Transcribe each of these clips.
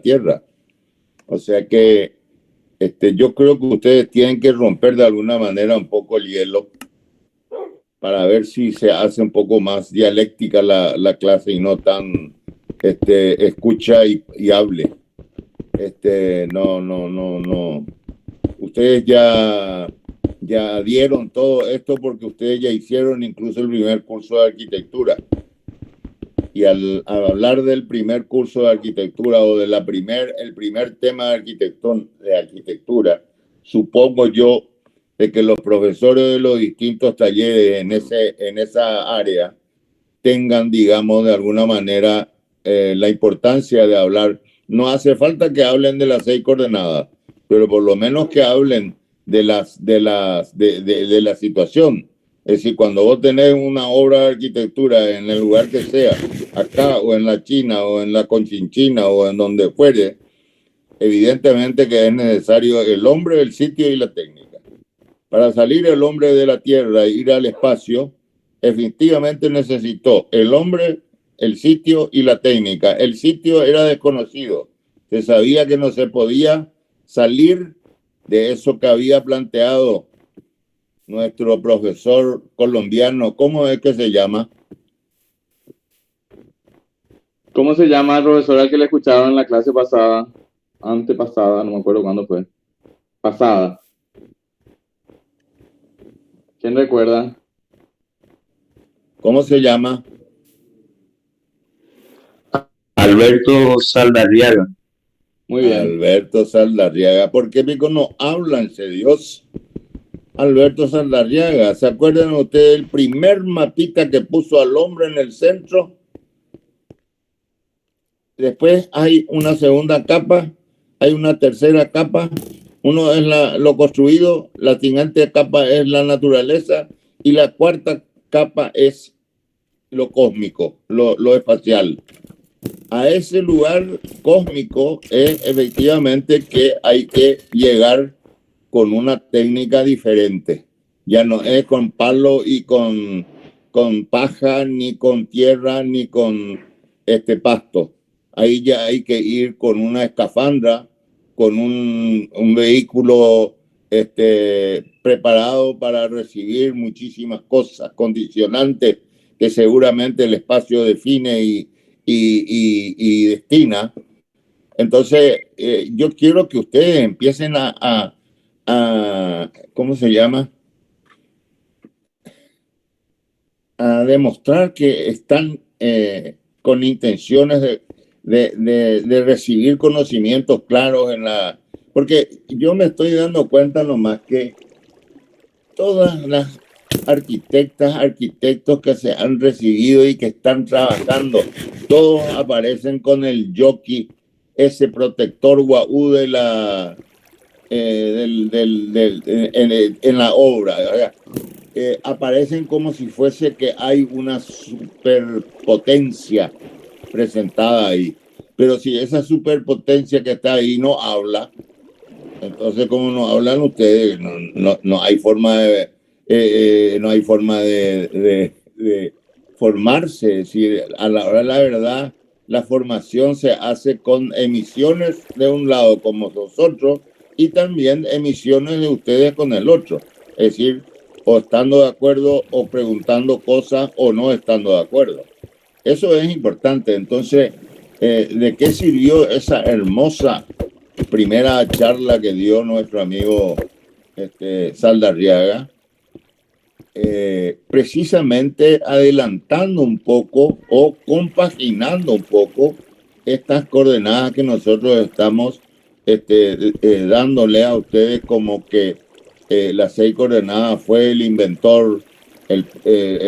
Tierra. O sea que yo creo que ustedes tienen que romper de alguna manera un poco el hielo para ver si se hace un poco más dialéctica la clase y no tan escucha y hable. No. Ustedes ya dieron todo esto porque ustedes ya hicieron incluso el primer curso de arquitectura. Y al hablar del primer curso de arquitectura o de el primer tema de arquitectura, supongo yo de que los profesores de los distintos talleres en esa área tengan, digamos, de alguna manera la importancia de hablar. No hace falta que hablen de las 6 coordenadas, pero por lo menos que hablen de la situación. Es decir, cuando vos tenés una obra de arquitectura en el lugar que sea, acá o en la China o en la Conchinchina o en donde fuere, evidentemente que es necesario el hombre, el sitio y la técnica. Para salir el hombre de la Tierra e ir al espacio, efectivamente necesitó el hombre, el sitio y la técnica. El sitio era desconocido. Se sabía que no se podía salir de eso que había planteado nuestro profesor colombiano. ¿Cómo es que se llama? ¿Cómo se llama el profesor al que le escucharon en la clase pasada? Antepasada, no me acuerdo cuándo fue. Pasada. ¿Quién recuerda? ¿Cómo se llama? Alberto Saldarriaga. Muy bien. Alberto Saldarriaga. ¿Por qué pico no háblanse, Dios? Alberto Saldarriaga. ¿Se acuerdan ustedes del primer mapita que puso al hombre en el centro? Después hay una segunda capa, hay una tercera capa. Uno es lo construido, la siguiente capa es la naturaleza y la cuarta capa es lo cósmico, lo espacial. A ese lugar cósmico es efectivamente que hay que llegar con una técnica diferente. Ya no es con palo y con paja, ni con tierra, ni con pasto. Ahí ya hay que ir con una escafandra, con un vehículo preparado para recibir muchísimas cosas, condicionantes que seguramente el espacio define y destina. Entonces, yo quiero que ustedes empiecen a ¿cómo se llama? A demostrar que están con intenciones de recibir conocimientos claros porque yo me estoy dando cuenta nomás que todas las arquitectos que se han recibido y que están trabajando, todos aparecen con el jockey, ese protector guaú de en la obra, ¿verdad? Aparecen como si fuese que hay una superpotencia presentada ahí. Pero si esa superpotencia que está ahí no habla, entonces como no hablan ustedes, no hay forma de formarse. Es decir, a la hora de la verdad, la formación se hace con emisiones de un lado como nosotros y también emisiones de ustedes con el otro. Es decir, o estando de acuerdo o preguntando cosas o no estando de acuerdo. Eso es importante. Entonces, ¿de qué sirvió esa hermosa primera charla que dio nuestro amigo Saldarriaga? Precisamente adelantando un poco o compaginando un poco estas coordenadas que nosotros estamos dándole a ustedes, como que las 6 coordenadas fue el inventor, el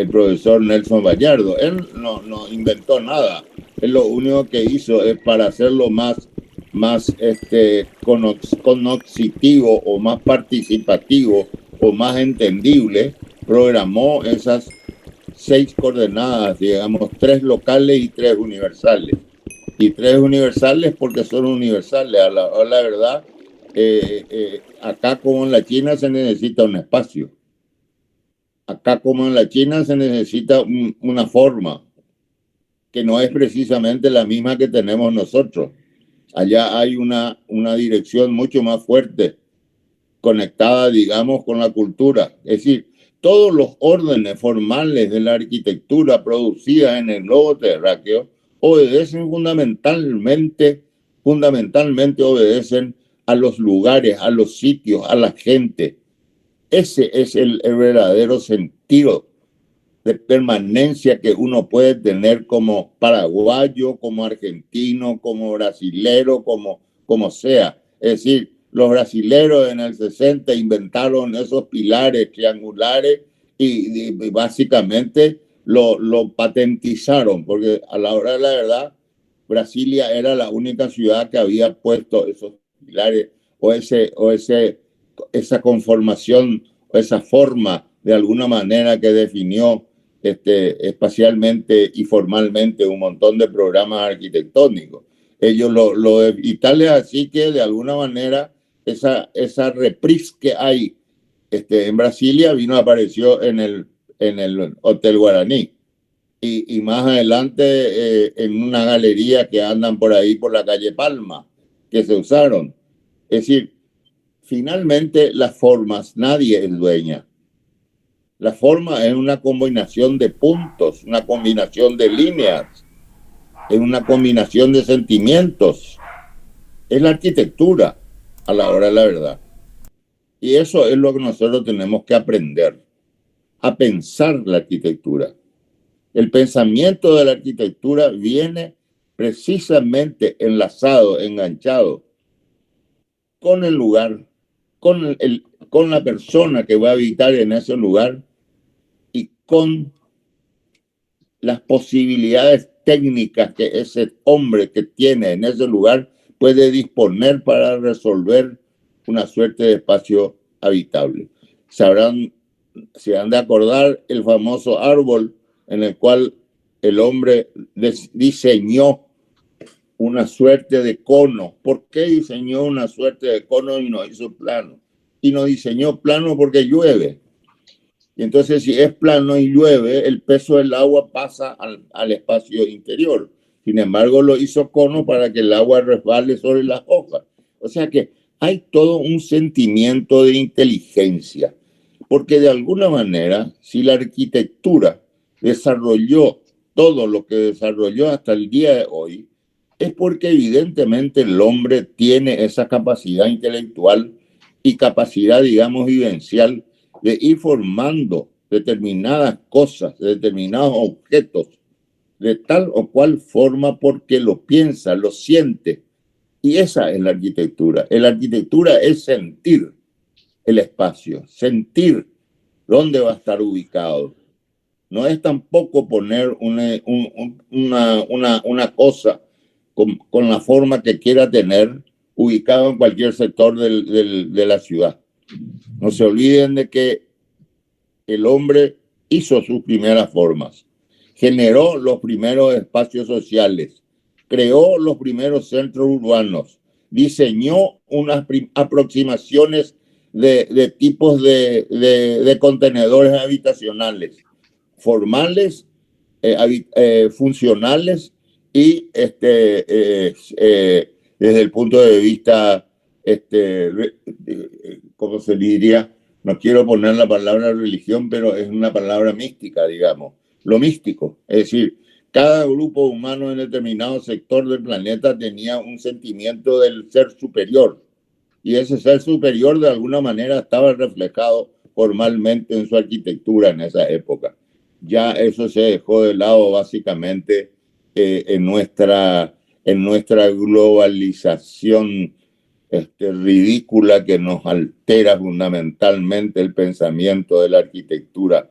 profesor Nelson Vallardo. Él no inventó nada. Él lo único que hizo es para hacerlo más cognoscitivo o más participativo o más entendible, programó esas 6 coordenadas, digamos, 3 locales y 3 universales. Y 3 universales porque son universales. A la verdad, acá como en la China se necesita un espacio. Acá como en la China se necesita una forma que no es precisamente la misma que tenemos nosotros. Allá hay una dirección mucho más fuerte, conectada, digamos, con la cultura. Es decir, todos los órdenes formales de la arquitectura producida en el globo terráqueo obedecen fundamentalmente obedecen a los lugares, a los sitios, a la gente. Ese es el verdadero sentido de permanencia que uno puede tener como paraguayo, como argentino, como brasilero, como sea. Es decir, los brasileros en el 60 inventaron esos pilares triangulares y básicamente lo patentizaron, porque a la hora de la verdad, Brasilia era la única ciudad que había puesto esos pilares esa conformación o esa forma de alguna manera que definió espacialmente y formalmente un montón de programas arquitectónicos. Ellos y tal es así que de alguna manera esa reprise que hay en Brasilia apareció en el Hotel Guaraní y más adelante en una galería que andan por ahí por la calle Palma que se usaron. Es decir, finalmente las formas nadie es dueña. La forma es una combinación de puntos, una combinación de líneas, es una combinación de sentimientos. Es la arquitectura a la hora de la verdad. Y eso es lo que nosotros tenemos que aprender, a pensar la arquitectura. El pensamiento de la arquitectura viene precisamente enlazado, enganchado con el lugar, con la persona que va a habitar en ese lugar y con las posibilidades técnicas que ese hombre que tiene en ese lugar puede disponer para resolver una suerte de espacio habitable. Se han de acordar el famoso árbol en el cual el hombre diseñó una suerte de cono. ¿Por qué diseñó una suerte de cono y no hizo plano? Y no diseñó plano porque llueve. Y entonces, si es plano y llueve, el peso del agua pasa al espacio interior. Sin embargo, lo hizo cono para que el agua resbale sobre las hojas. O sea que hay todo un sentimiento de inteligencia, porque de alguna manera, si la arquitectura desarrolló todo lo que desarrolló hasta el día de hoy, es porque evidentemente el hombre tiene esa capacidad intelectual y capacidad, digamos, vivencial de ir formando determinadas cosas, determinados objetos, de tal o cual forma porque lo piensa, lo siente. Y esa es la arquitectura. La arquitectura es sentir el espacio, sentir dónde va a estar ubicado. No es tampoco poner una cosa con la forma que quiera tener ubicado en cualquier sector de la ciudad. No se olviden de que el hombre hizo sus primeras formas, generó los primeros espacios sociales, creó los primeros centros urbanos, diseñó unas aproximaciones de tipos de contenedores habitacionales, formales, funcionales y desde el punto de vista, ¿cómo se diría? No quiero poner la palabra religión, pero es una palabra mística, digamos. Lo místico, es decir, cada grupo humano en determinado sector del planeta tenía un sentimiento del ser superior y ese ser superior de alguna manera estaba reflejado formalmente en su arquitectura en esa época. Ya eso se dejó de lado básicamente en nuestra globalización ridícula que nos altera fundamentalmente el pensamiento de la arquitectura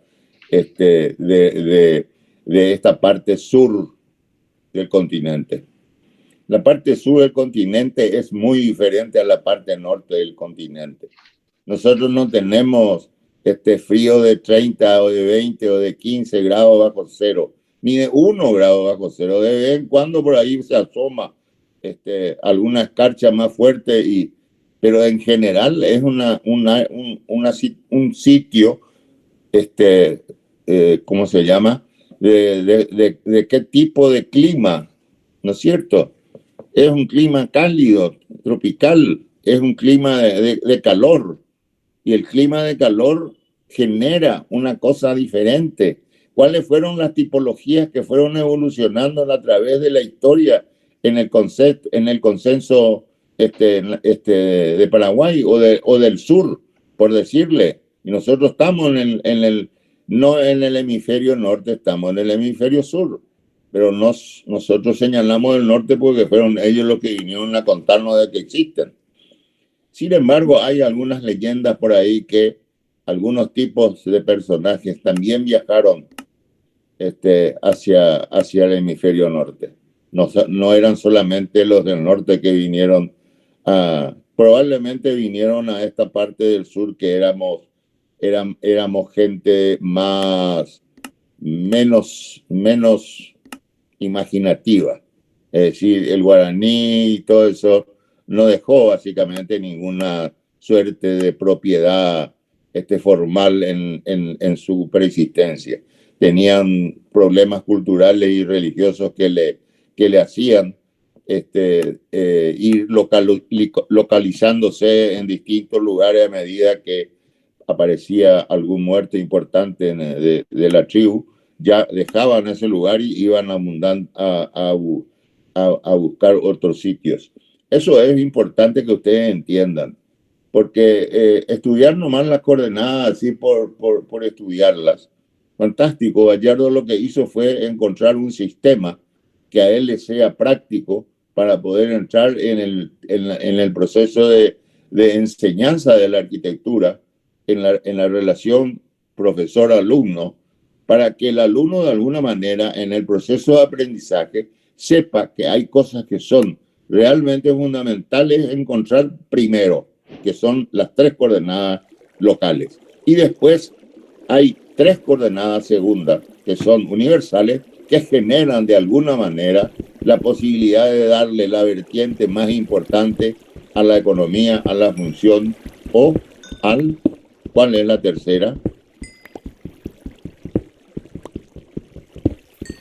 de esta parte sur del continente. La parte sur del continente es muy diferente a la parte norte del continente. Nosotros no tenemos frío de 30 o de 20 o de 15 grados bajo cero, ni de 1 grado bajo cero. De vez en cuando por ahí se asoma alguna escarcha más fuerte, pero en general es un sitio, ¿cómo se llama? De qué tipo de clima, ¿no es cierto? es un clima cálido, tropical, es un clima de calor, y el clima de calor genera una cosa diferente. ¿Cuáles fueron las tipologías que fueron evolucionando a través de la historia en el consenso de Paraguay o del sur, por decirle? Y nosotros estamos no en el hemisferio norte, estamos en el hemisferio sur, pero nosotros señalamos el norte porque fueron ellos los que vinieron a contarnos de que existen. Sin embargo, hay algunas leyendas por ahí que algunos tipos de personajes también viajaron hacia el hemisferio norte. No eran solamente los del norte que vinieron probablemente vinieron a esta parte del sur que éramos gente menos imaginativa. Es decir, el guaraní y todo eso no dejó básicamente ninguna suerte de propiedad formal en su persistencia. Tenían problemas culturales y religiosos que le hacían ir localizándose en distintos lugares a medida que aparecía algún muerto importante de la tribu. Ya dejaban ese lugar y iban a buscar otros sitios. Eso es importante que ustedes entiendan, porque estudiar nomás las coordenadas así por estudiarlas, fantástico. Gallardo lo que hizo fue encontrar un sistema que a él le sea práctico para poder entrar en el proceso de enseñanza de la arquitectura, en la relación profesor-alumno, para que el alumno de alguna manera en el proceso de aprendizaje sepa que hay cosas que son realmente fundamentales encontrar primero, que son las 3 coordenadas locales. Y después hay 3 coordenadas segundas que son universales, que generan de alguna manera la posibilidad de darle la vertiente más importante a la economía, a la función o ¿cuál es la tercera?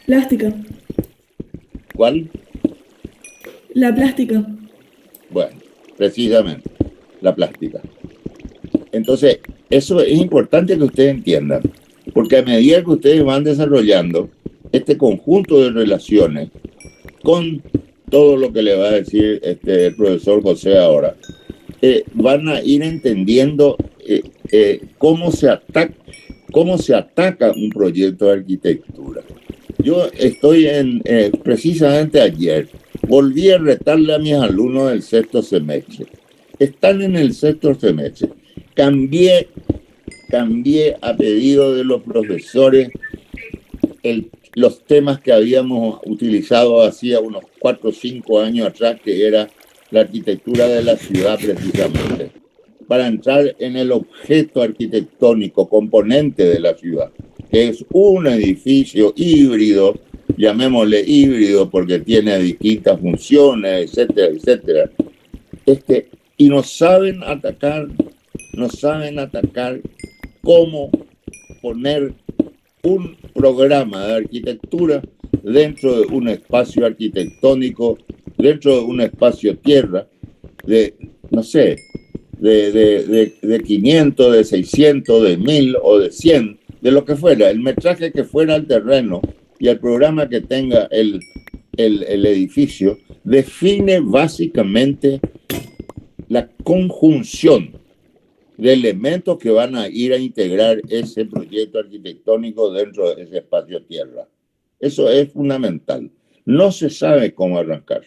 Plástica. ¿Cuál? La plástica. Bueno, precisamente, la plástica. Entonces, eso es importante que ustedes entiendan, porque a medida que ustedes van desarrollando este conjunto de relaciones con todo lo que le va a decir el profesor José ahora, van a ir entendiendo cómo se ataca un proyecto de arquitectura. Yo estoy precisamente ayer, volví a retarle a mis alumnos del 6º semestre. Están en el 6º semestre. Cambié a pedido de los profesores los temas que habíamos utilizado hacía unos 4 o 5 años atrás, que era la arquitectura de la ciudad precisamente, para entrar en el objeto arquitectónico componente de la ciudad, que es un edificio híbrido, llamémosle híbrido porque tiene distintas funciones, etcétera, etcétera. Y no saben atacar cómo poner un programa de arquitectura dentro de un espacio arquitectónico, dentro de un espacio tierra, de 500, de 600, de 1000 o de 100, de lo que fuera, el metraje que fuera el terreno y el programa que tenga el edificio, define básicamente la conjunción de elementos que van a ir a integrar ese proyecto arquitectónico dentro de ese espacio tierra. Eso es fundamental. No se sabe cómo arrancar.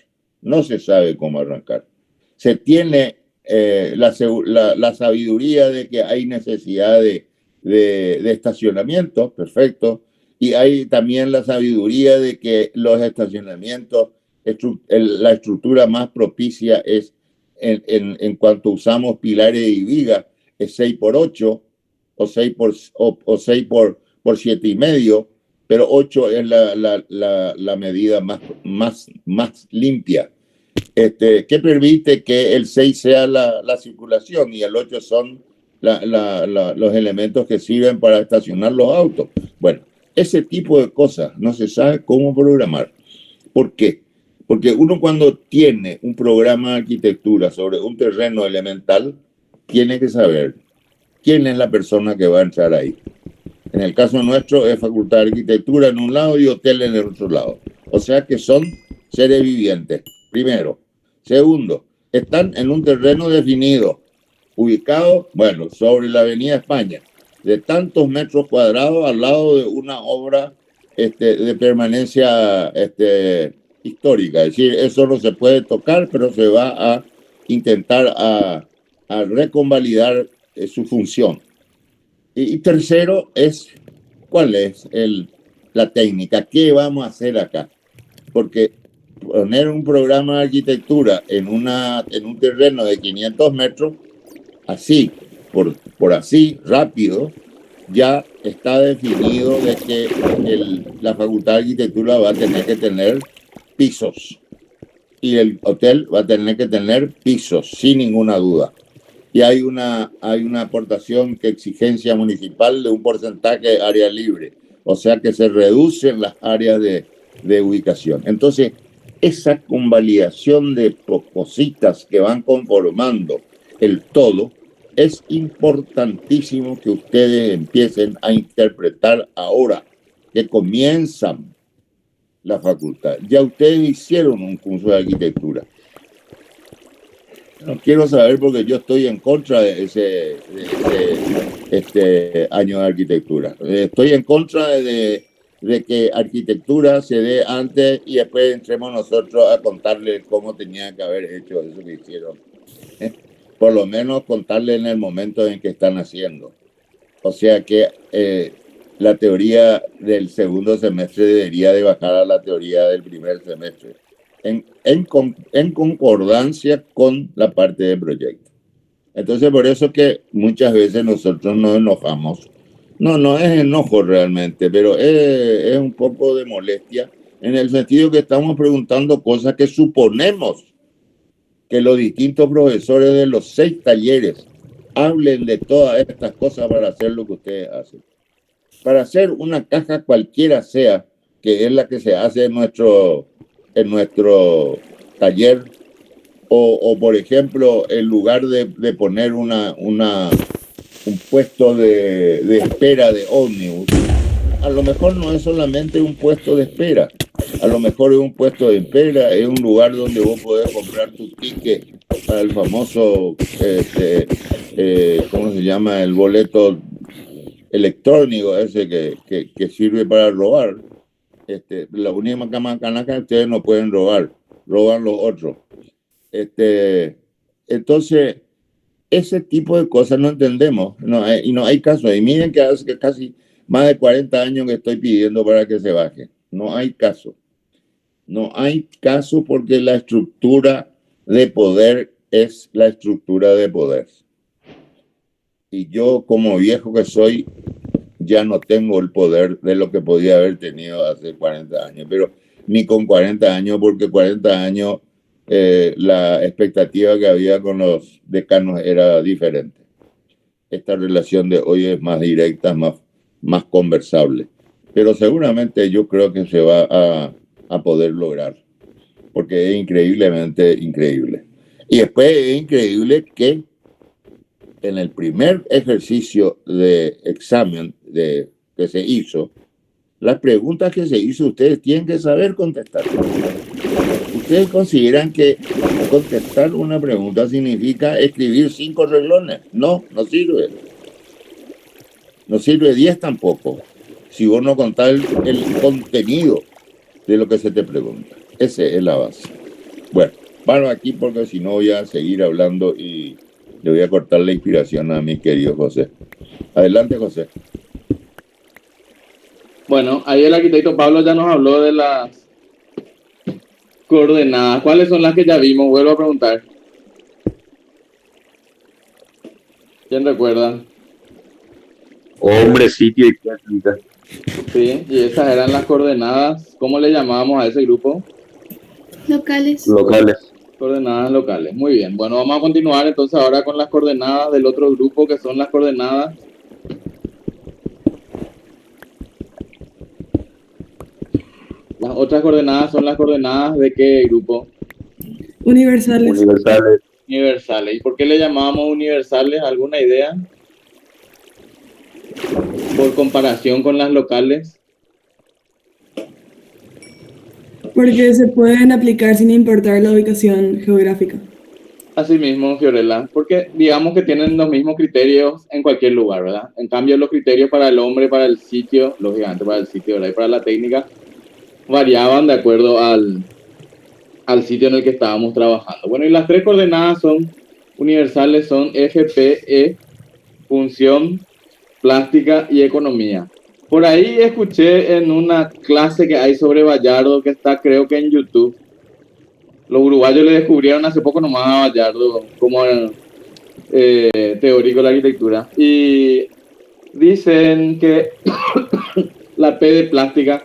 Se tiene la sabiduría de que hay necesidad de estacionamientos, perfecto, y hay también la sabiduría de que los estacionamientos, la estructura más propicia es en cuanto usamos pilares y vigas, es 6x8 o 6 por 7,5, pero 8 es la medida más limpia, que permite que el 6 sea la circulación y el 8 son los elementos que sirven para estacionar los autos. Bueno, ese tipo de cosas no se sabe cómo programar. ¿Por qué? Porque uno cuando tiene un programa de arquitectura sobre un terreno elemental, tiene que saber quién es la persona que va a entrar ahí. En el caso nuestro es Facultad de Arquitectura en un lado y hotel en el otro lado. O sea que son seres vivientes, primero. Segundo, están en un terreno definido, ubicado, bueno, sobre la Avenida España, de tantos metros cuadrados al lado de una obra de permanencia histórica. Es decir, eso no se puede tocar, pero se va a intentar a reconvalidar su función. Y tercero es, ¿cuál es la técnica? ¿Qué vamos a hacer acá? Porque poner un programa de arquitectura en un terreno de 500 metros, así, por así, rápido, ya está definido de que la Facultad de Arquitectura va a tener que tener pisos y el hotel va a tener que tener pisos, sin ninguna duda. Y hay una aportación que exigencia municipal de un porcentaje de área libre, o sea que se reducen las áreas de ubicación. Entonces, esa convalidación de cositas que van conformando el todo, es importantísimo que ustedes empiecen a interpretar ahora que comienzan la facultad. Ya ustedes hicieron un curso de arquitectura. No quiero saber porque yo estoy en contra de este año de arquitectura. Estoy en contra de que arquitectura se dé antes y después entremos nosotros a contarles cómo tenían que haber hecho eso que hicieron. Por lo menos contarle en el momento en que están haciendo. O sea que la teoría del segundo semestre debería de bajar a la teoría del primer semestre, en concordancia con la parte del proyecto. Entonces, por eso que muchas veces nosotros nos enojamos. No es enojo realmente, pero es un poco de molestia, en el sentido que estamos preguntando cosas que suponemos que los distintos profesores de los 6 talleres hablen de todas estas cosas para hacer lo que ustedes hacen. Para hacer una caja cualquiera sea, que es la que se hace en nuestro taller, o por ejemplo, en lugar de poner un puesto de espera de ómnibus, a lo mejor no es solamente un puesto de espera. A lo mejor es un puesto de espera, es un lugar donde vos podés comprar tu ticket para el famoso, ¿cómo se llama? El boleto electrónico ese que sirve para robar. La única macana que ustedes no pueden robar, roban los otros. Entonces, ese tipo de cosas no entendemos, y no hay caso. Y miren que hace casi más de 40 años que estoy pidiendo para que se baje. No hay caso. No hay caso porque la estructura de poder es la estructura de poder. Y yo, como viejo que soy, ya no tengo el poder de lo que podía haber tenido hace 40 años. Pero ni con 40 años, porque 40 años la expectativa que había con los decanos era diferente. Esta relación de hoy es más directa, más conversable. Pero seguramente yo creo que se va a poder lograr, porque es increíblemente increíble. Y después es increíble que en el primer ejercicio de examen que se hizo, las preguntas que se hizo ustedes tienen que saber contestar. ¿Ustedes consideran que contestar una pregunta significa escribir 5 renglones? No sirve. No sirve 10 tampoco, si vos no contás el contenido de lo que se te pregunta. Esa es la base. Bueno, paro aquí porque si no voy a seguir hablando y le voy a cortar la inspiración a mi querido José. Adelante, José. Bueno, ahí el arquitecto Pablo ya nos habló de las coordenadas. ¿Cuáles son las que ya vimos? Vuelvo a preguntar. ¿Quién recuerda? Hombre, sitio y técnica. Sí, y esas eran las coordenadas. ¿Cómo le llamábamos a ese grupo? Locales. Locales. Coordenadas locales. Muy bien. Bueno, vamos a continuar entonces ahora con las coordenadas del otro grupo, que son las coordenadas Las otras coordenadas son las coordenadas de qué grupo? Universales. Universales. Universales. ¿Y por qué le llamábamos universales? ¿Alguna idea? Por comparación con las locales. Porque se pueden aplicar sin importar la ubicación geográfica. Asimismo, Fiorella, porque digamos que tienen los mismos criterios en cualquier lugar, ¿verdad? En cambio, los criterios para el hombre, para el sitio, lógicamente para el sitio, ¿verdad? Y para la técnica, variaban de acuerdo al sitio en el que estábamos trabajando. Bueno, y las tres coordenadas son universales, son FPE, función, plástica y economía. Por ahí escuché en una clase que hay sobre Bayardo, que está creo que en YouTube. Los uruguayos le descubrieron hace poco nomás a Bayardo como teórico de la arquitectura. Y dicen que la P de plástica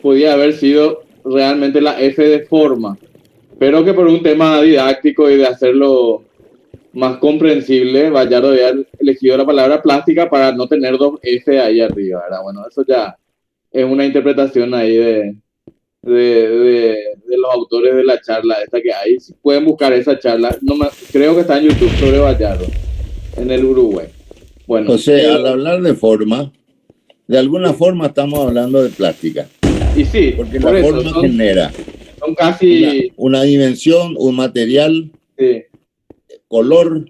podía haber sido realmente la F de forma, pero que por un tema didáctico y de hacerlo más comprensible, Bayardo había elegido la palabra plástica para no tener dos F ahí arriba, ¿verdad? Bueno, eso ya es una interpretación ahí de los autores de la charla esta que hay. Si pueden buscar esa charla, creo que está en YouTube sobre Bayardo, en el Uruguay. Bueno, José, al hablar de forma, de alguna forma estamos hablando de plástica. Y sí, Porque por la eso, forma genera son casi... una dimensión, un material, Sí, color,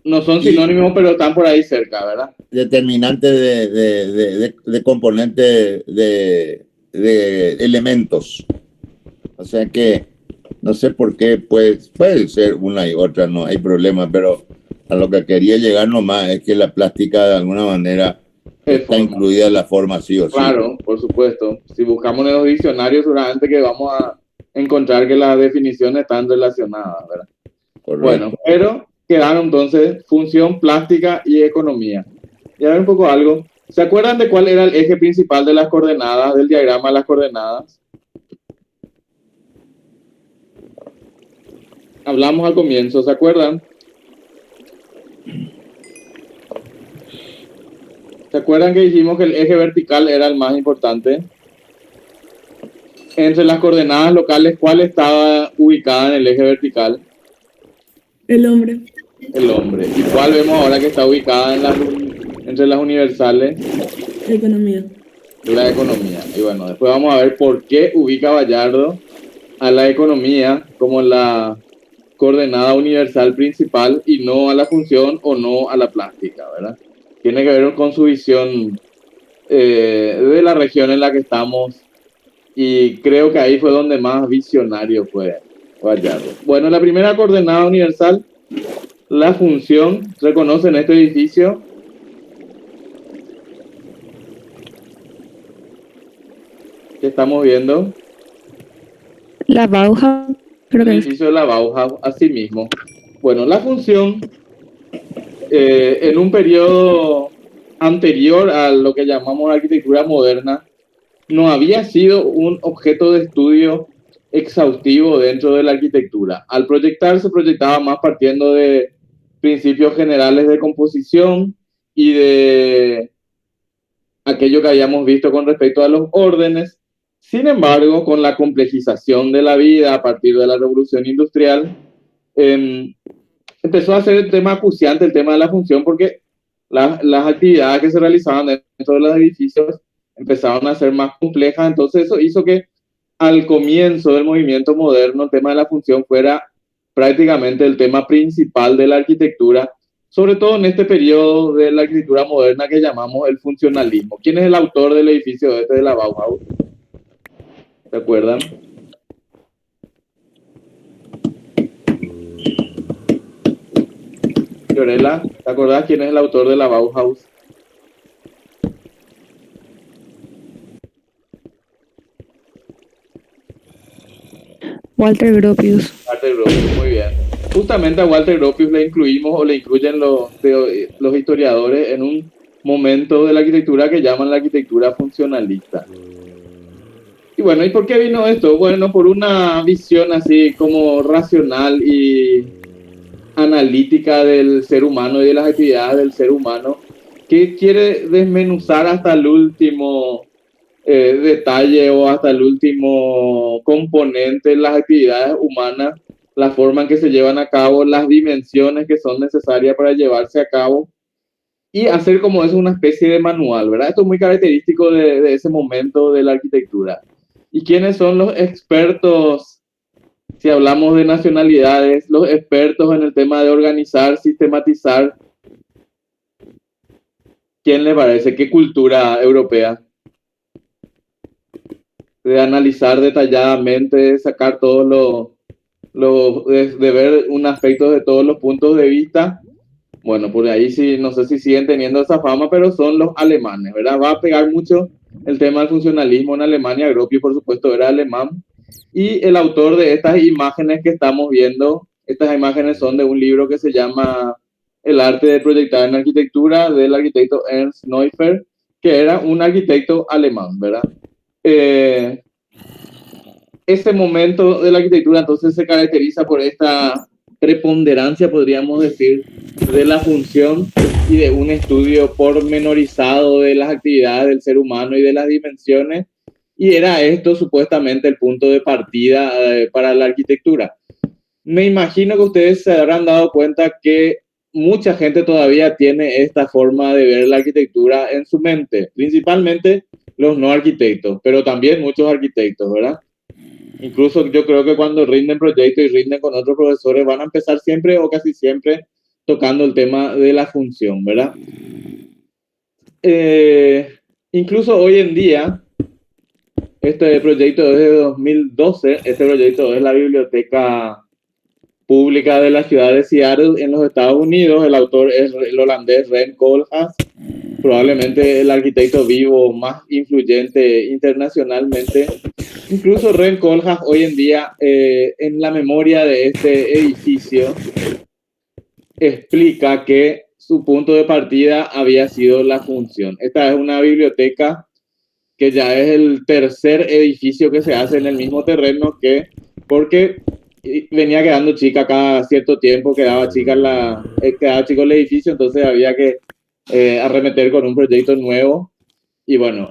no son y sinónimos, pero están por ahí cerca, ¿verdad? determinante de componentes de elementos. O sea que no sé por qué, pues puede ser una y otra, no hay problema, pero a lo que quería llegar nomás es que la plástica de alguna manera Es está forma. incluida en la forma sí o sí. Claro, por supuesto. Si buscamos en los diccionarios, seguramente que vamos a encontrar que las definiciones están relacionadas, ¿verdad? Correcto. Bueno, pero quedaron entonces función, plástica y economía. Y a ver un poco algo. ¿Se acuerdan de cuál era el eje principal de las coordenadas, del diagrama de las coordenadas? Hablamos al comienzo, ¿se acuerdan? ¿Se acuerdan que dijimos que el eje vertical era el más importante? Entre las coordenadas locales, ¿cuál estaba ubicada en el eje vertical? El hombre. El hombre. ¿Y cuál vemos ahora que está ubicada entre las universales? Economía. La economía. Y bueno, después vamos a ver por qué ubica Bayardo a la economía como la coordenada universal principal y no a la función o no a la plástica, ¿verdad? Tiene que ver con su visión de la región en la que estamos, y creo que ahí fue donde más visionario fue Bayardo. Bueno, la primera coordenada universal, la función, reconoce en este edificio. ¿Qué estamos viendo? La Bauhaus, creo El que es. edificio de la Bauhaus, así mismo. Bueno, la función, en un periodo anterior a lo que llamamos arquitectura moderna, no había sido un objeto de estudio exhaustivo dentro de la arquitectura. Al proyectar, se proyectaba más partiendo de principios generales de composición y de aquello que habíamos visto con respecto a los órdenes. Sin embargo, con la complejización de la vida a partir de la revolución industrial, empezó a ser el tema acuciante, el tema de la función, porque las actividades que se realizaban dentro de los edificios empezaron a ser más complejas. Entonces eso hizo que al comienzo del movimiento moderno el tema de la función fuera prácticamente el tema principal de la arquitectura, sobre todo en este periodo de la arquitectura moderna que llamamos el funcionalismo. ¿Quién es el autor del edificio de la Bauhaus? ¿Se acuerdan? Fiorella, ¿te acordás quién es el autor de la Bauhaus? Walter Gropius. Walter Gropius, muy bien. Justamente a Walter Gropius le incluimos o le incluyen los historiadores en un momento de la arquitectura que llaman la arquitectura funcionalista. Y bueno, ¿y por qué vino esto? Bueno, por una visión así como racional y analítica del ser humano y de las actividades del ser humano, que quiere desmenuzar hasta el último detalle o hasta el último componente en las actividades humanas, la forma en que se llevan a cabo, las dimensiones que son necesarias para llevarse a cabo, y hacer como eso una especie de manual, ¿verdad? Esto es muy característico de ese momento de la arquitectura. ¿Y quiénes son los expertos, si hablamos de nacionalidades, los expertos en el tema de organizar, sistematizar? ¿Quién le parece? ¿Qué cultura europea? De analizar detalladamente, de sacar todos de ver un aspecto de todos los puntos de vista. Bueno, por ahí sí, no sé si siguen teniendo esa fama, pero son los alemanes, ¿verdad? Va a pegar mucho el tema del funcionalismo en Alemania. Gropius, por supuesto, era alemán. Y el autor de estas imágenes que estamos viendo, estas imágenes son de un libro que se llama El arte de proyectar en arquitectura, del arquitecto Ernst Neuffer, que era un arquitecto alemán, ¿verdad? Ese momento de la arquitectura entonces se caracteriza por esta preponderancia, podríamos decir, de la función y de un estudio pormenorizado de las actividades del ser humano y de las dimensiones, y era esto supuestamente el punto de partida para la arquitectura. Me imagino que ustedes se habrán dado cuenta que mucha gente todavía tiene esta forma de ver la arquitectura en su mente, principalmente los no arquitectos, pero también muchos arquitectos, ¿verdad? Incluso yo creo que cuando rinden proyectos y rinden con otros profesores van a empezar siempre o casi siempre tocando el tema de la función, ¿verdad? Incluso hoy en día, este proyecto es de 2012, este proyecto es la biblioteca pública de la ciudad de Seattle en los Estados Unidos. El autor es el holandés Rem Koolhaas, probablemente el arquitecto vivo más influyente internacionalmente. Incluso Rem Koolhaas hoy en día, en la memoria de este edificio, explica que su punto de partida había sido la función. Esta es una biblioteca que ya es el tercer edificio que se hace en el mismo terreno, porque venía quedando chica cada cierto tiempo, quedaba chico el edificio, entonces había que arremeter con un proyecto nuevo. Y bueno,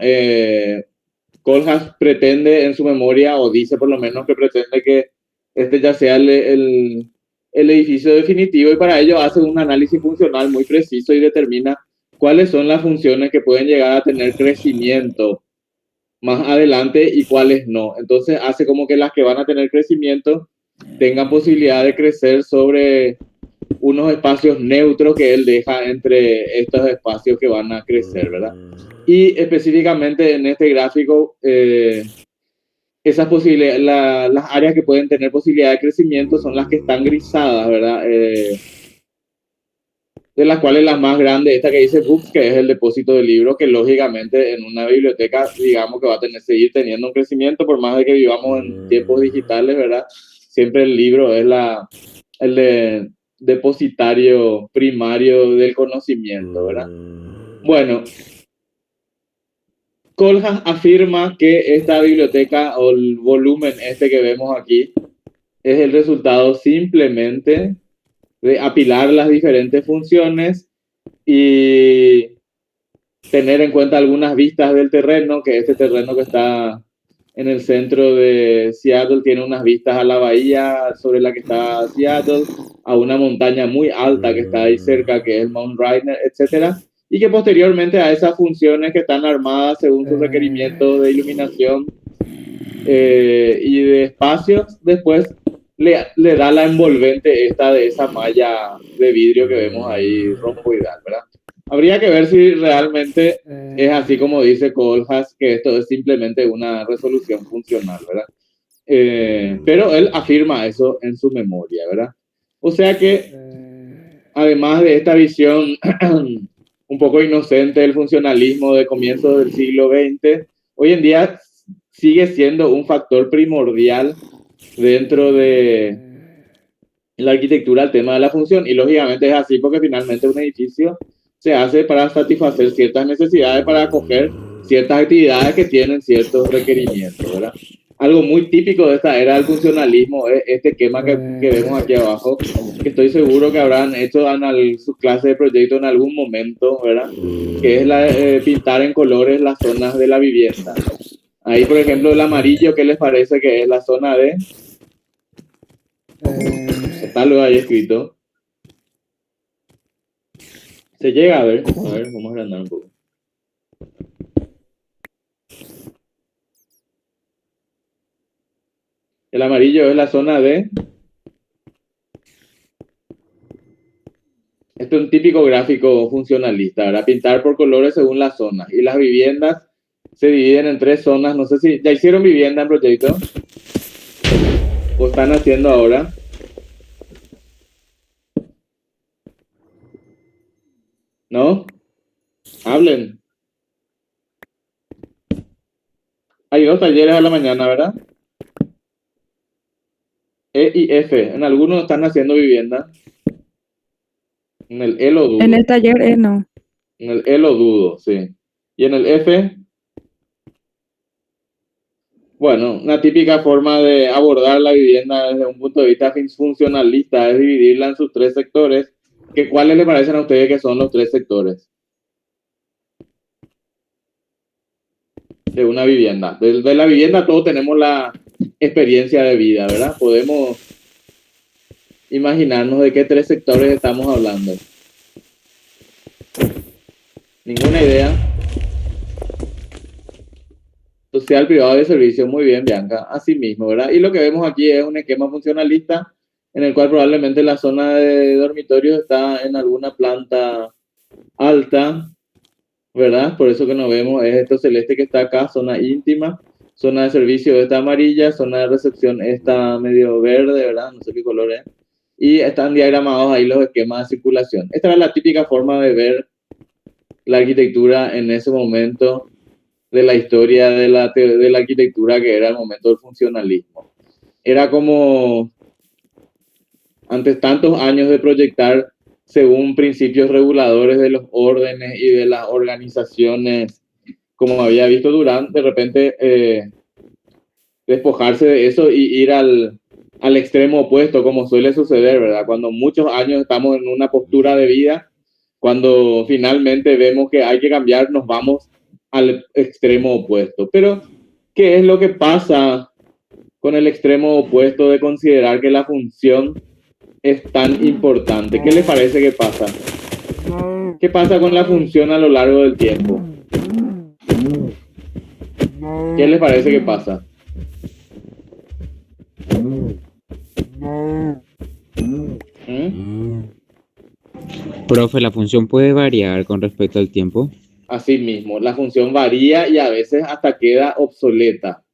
Koolhaas pretende en su memoria, o dice por lo menos que pretende que este ya sea el edificio definitivo, y para ello hace un análisis funcional muy preciso y determina cuáles son las funciones que pueden llegar a tener crecimiento más adelante y cuáles no. Entonces hace como que las que van a tener crecimiento tengan posibilidad de crecer sobre unos espacios neutros que él deja entre estos espacios que van a crecer, ¿verdad? Y específicamente en este gráfico, esas posibilidades, las áreas que pueden tener posibilidad de crecimiento son las que están grisadas, ¿verdad? De las cuales la más grande, esta que dice Books, que es el depósito de libros, que lógicamente en una biblioteca, digamos que va a seguir teniendo un crecimiento, por más de que vivamos en tiempos digitales, ¿verdad? Siempre el libro es el depositario primario del conocimiento, ¿verdad? Bueno, Koolhaas afirma que esta biblioteca o el volumen este que vemos aquí es el resultado simplemente de apilar las diferentes funciones y tener en cuenta algunas vistas del terreno, que este terreno que está en el centro de Seattle tiene unas vistas a la bahía sobre la que está Seattle, a una montaña muy alta que está ahí cerca, que es Mount Rainier, etcétera, y que posteriormente a esas funciones que están armadas según sus requerimientos de iluminación y de espacios, después le da la envolvente esta de esa malla de vidrio que vemos ahí romboidal, ¿verdad? Habría que ver si realmente es así como dice Koolhaas, que esto es simplemente una resolución funcional, ¿verdad? Pero él afirma eso en su memoria, ¿verdad? O sea que, además de esta visión un poco inocente del funcionalismo de comienzos del siglo XX, hoy en día sigue siendo un factor primordial dentro de la arquitectura el tema de la función, y lógicamente es así porque finalmente un edificio se hace para satisfacer ciertas necesidades, para acoger ciertas actividades que tienen ciertos requerimientos, ¿verdad? algo muy típico de esta era del funcionalismo es este esquema que vemos aquí abajo, que estoy seguro que habrán hecho en sus clases de proyecto en algún momento, ¿verdad? Que es pintar en colores las zonas de la vivienda. Ahí, por ejemplo, el amarillo, ¿qué les parece que es la zona de? Está luego ahí escrito. Se llega a ver, vamos a agrandar un poco. El amarillo es la zona de... Esto es un típico gráfico funcionalista, ¿verdad? Pintar por colores según las zonas. Y las viviendas se dividen en 3 zonas. No sé si ya hicieron vivienda en proyecto. ¿O están haciendo ahora? ¿No? Hablen. Hay 2 talleres a la mañana, ¿verdad? E y F. En algunos están haciendo vivienda. En el E lo dudo. En el taller no. En el E lo dudo, sí. Y en el F, bueno, una típica forma de abordar la vivienda desde un punto de vista funcionalista es dividirla en sus 3 sectores. ¿Cuáles le parecen a ustedes que son los 3 sectores de una vivienda? De la vivienda todos tenemos la experiencia de vida, ¿verdad? Podemos imaginarnos de qué 3 sectores estamos hablando. ¿Ninguna idea? Social, privado y de servicio. Muy bien, Bianca. Así mismo, ¿verdad? Y lo que vemos aquí es un esquema funcionalista en el cual probablemente la zona de dormitorio está en alguna planta alta, ¿verdad? Por eso que nos vemos es esto celeste que está acá, zona íntima, zona de servicio esta amarilla, zona de recepción esta medio verde, ¿verdad? No sé qué color es. Y están diagramados ahí los esquemas de circulación. Esta era la típica forma de ver la arquitectura en ese momento de la historia de la arquitectura, que era el momento del funcionalismo. Era como, antes tantos años de proyectar según principios reguladores de los órdenes y de las organizaciones, como había visto Durán, de repente despojarse de eso y ir al extremo opuesto, como suele suceder, ¿verdad? Cuando muchos años estamos en una postura de vida, cuando finalmente vemos que hay que cambiar, nos vamos al extremo opuesto. Pero, ¿qué es lo que pasa con el extremo opuesto de considerar que la función es tan importante? ¿Qué les parece que pasa? ¿Qué pasa con la función a lo largo del tiempo? ¿Qué les parece que pasa? Profe, ¿la función puede variar con respecto al tiempo? Así mismo, la función varía y a veces hasta queda obsoleta.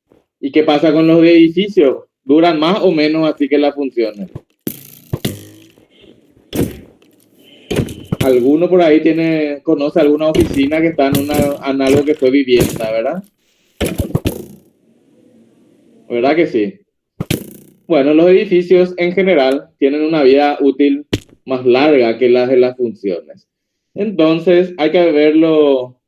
¿Y qué pasa con los edificios? ¿Duran más o menos así que las funciones? ¿Alguno por ahí conoce alguna oficina que está en algo que fue vivienda, verdad? ¿Verdad que sí? Bueno, los edificios en general tienen una vida útil más larga que las de las funciones. Entonces, hay que verlo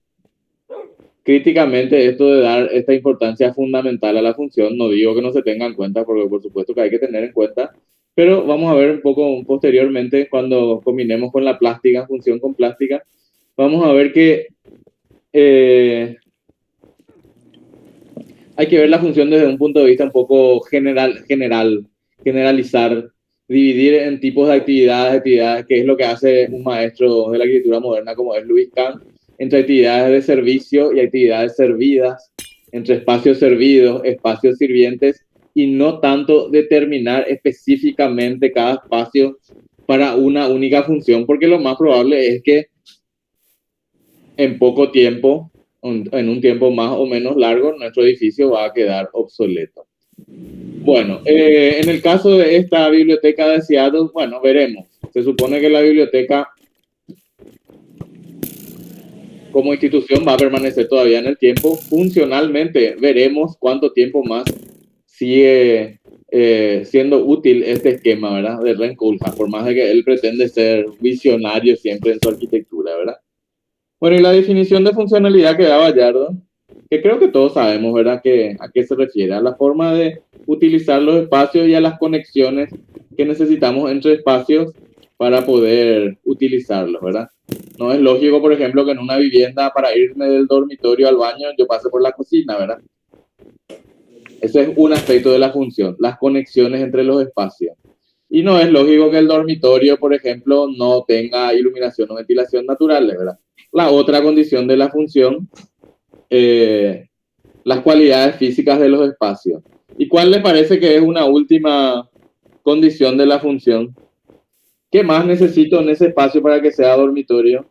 críticamente, esto de dar esta importancia fundamental a la función. No digo que no se tenga en cuenta, porque por supuesto que hay que tener en cuenta, pero vamos a ver un poco posteriormente, cuando combinemos con la plástica, función con plástica, vamos a ver que hay que ver la función desde un punto de vista un poco generalizar, dividir en tipos de actividades, que es lo que hace un maestro de la arquitectura moderna como es Louis Kahn, entre actividades de servicio y actividades servidas, entre espacios servidos, espacios sirvientes, y no tanto determinar específicamente cada espacio para una única función, porque lo más probable es que en poco tiempo, en un tiempo más o menos largo, nuestro edificio va a quedar obsoleto. Bueno, en el caso de esta biblioteca de Seattle, bueno, veremos. Se supone que la biblioteca como institución va a permanecer todavía en el tiempo. Funcionalmente, veremos cuánto tiempo más sigue siendo útil este esquema, ¿verdad? De Ren Koolhaas, por más de que él pretende ser visionario siempre en su arquitectura, ¿verdad? Bueno, y la definición de funcionalidad que da Bayardo, que creo que todos sabemos, ¿verdad?, a qué se refiere, a la forma de utilizar los espacios y a las conexiones que necesitamos entre espacios para poder utilizarlos, ¿verdad? No es lógico, por ejemplo, que en una vivienda para irme del dormitorio al baño yo pase por la cocina, ¿verdad? Ese es un aspecto de la función, las conexiones entre los espacios. Y no es lógico que el dormitorio, por ejemplo, no tenga iluminación o ventilación naturales, ¿verdad? La otra condición de la función, las cualidades físicas de los espacios. ¿Y cuál le parece que es una última condición de la función? ¿Qué más necesito en ese espacio para que sea dormitorio?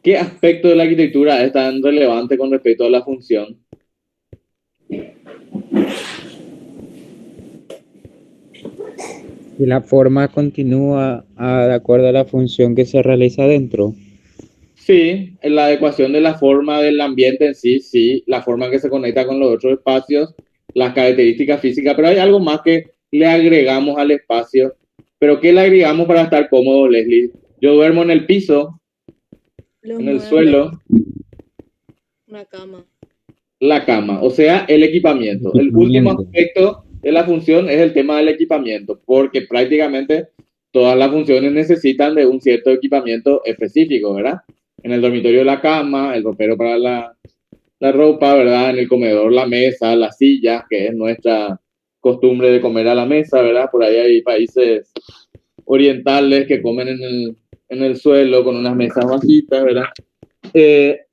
¿Qué aspecto de la arquitectura es tan relevante con respecto a la función? Y la forma continúa de acuerdo a la función que se realiza dentro. Sí, en la adecuación de la forma del ambiente en sí, sí, la forma en que se conecta con los otros espacios, las características físicas, pero hay algo más que le agregamos al espacio. ¿Pero qué le agregamos para estar cómodo, Leslie? Yo duermo en el piso, Los en el muebles, suelo, una cama. la cama, o sea, el equipamiento. El último aspecto de la función es el tema del equipamiento, porque prácticamente todas las funciones necesitan de un cierto equipamiento específico, ¿verdad? En el dormitorio la cama, el ropero para la ropa, ¿verdad? En el comedor la mesa, la silla, que es nuestra costumbre de comer a la mesa, ¿verdad? Por ahí hay países orientales que comen en el suelo con unas mesas bajitas, ¿verdad?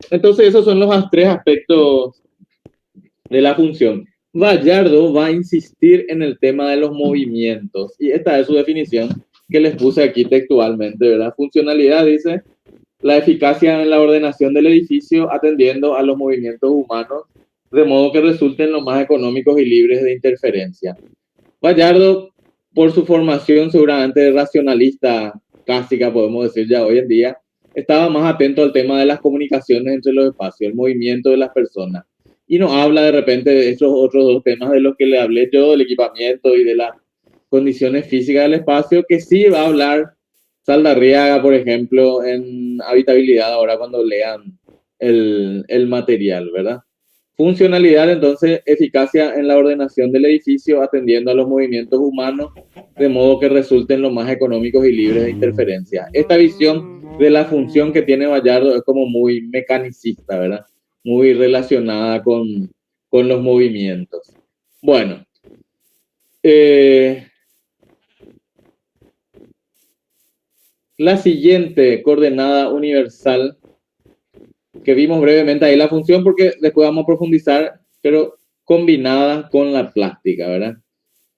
Entonces esos son los tres aspectos de la función. Vallardo va a insistir en el tema de los movimientos y esta es su definición que les puse aquí textualmente, ¿verdad? Funcionalidad, dice, la eficacia en la ordenación del edificio atendiendo a los movimientos humanos de modo que resulten lo más económicos y libres de interferencia. Vallardo, por su formación seguramente racionalista clásica, podemos decir ya hoy en día, estaba más atento al tema de las comunicaciones entre los espacios, el movimiento de las personas. Y nos habla de repente de estos otros dos temas de los que le hablé yo, del equipamiento y de las condiciones físicas del espacio, que sí va a hablar Saldarriaga, por ejemplo, en habitabilidad ahora cuando lean el material, ¿verdad? Funcionalidad, entonces, eficacia en la ordenación del edificio atendiendo a los movimientos humanos de modo que resulten lo más económicos y libres de interferencia. Esta visión de la función que tiene Vallardo es como muy mecanicista, ¿verdad? Muy relacionada con los movimientos. Bueno, la siguiente coordenada universal, que vimos brevemente ahí la función porque después vamos a profundizar, pero combinada con la plástica, ¿verdad?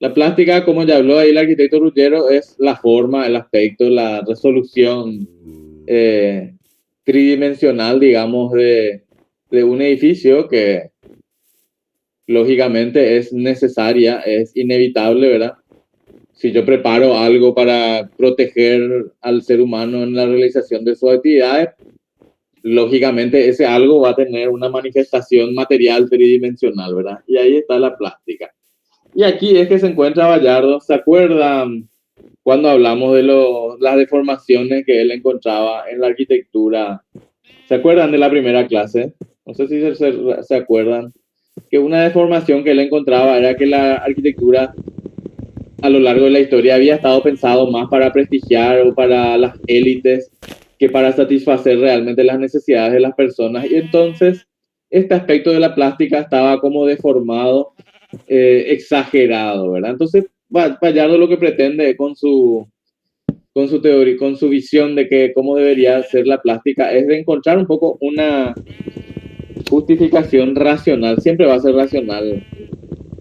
La plástica, como ya habló ahí el arquitecto Ruggiero, es la forma, el aspecto, la resolución tridimensional, digamos, de un edificio que lógicamente es necesaria, es inevitable, ¿verdad? Si yo preparo algo para proteger al ser humano en la realización de sus actividades, lógicamente ese algo va a tener una manifestación material tridimensional, ¿verdad? Y ahí está la plástica. Y aquí es que se encuentra Vallardo. ¿Se acuerdan cuando hablamos de las deformaciones que él encontraba en la arquitectura? ¿Se acuerdan de la primera clase? No sé si se acuerdan que una deformación que él encontraba era que la arquitectura a lo largo de la historia había estado pensado más para prestigiar o para las élites que para satisfacer realmente las necesidades de las personas. Y entonces este aspecto de la plástica estaba como deformado, exagerado, ¿verdad? Entonces Vallardo lo que pretende con su teoría, con su visión de que cómo debería ser la plástica, es de encontrar un poco una justificación racional. Siempre va a ser racional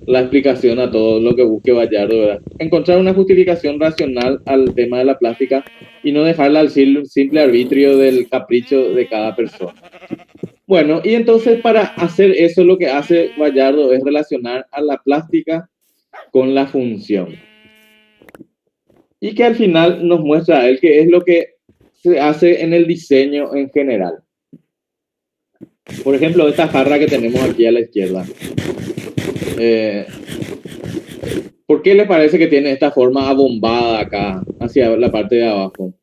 la explicación a todo lo que busque Vallardo, ¿verdad? Encontrar una justificación racional al tema de la plástica y no dejarla al simple arbitrio del capricho de cada persona. Bueno, y entonces para hacer eso lo que hace Vallardo es relacionar a la plástica con la función. Y que al final nos muestra a él que es lo que se hace en el diseño en general. Por ejemplo, esta jarra que tenemos aquí a la izquierda. ¿Por qué les parece que tiene esta forma abombada acá, hacia la parte de abajo?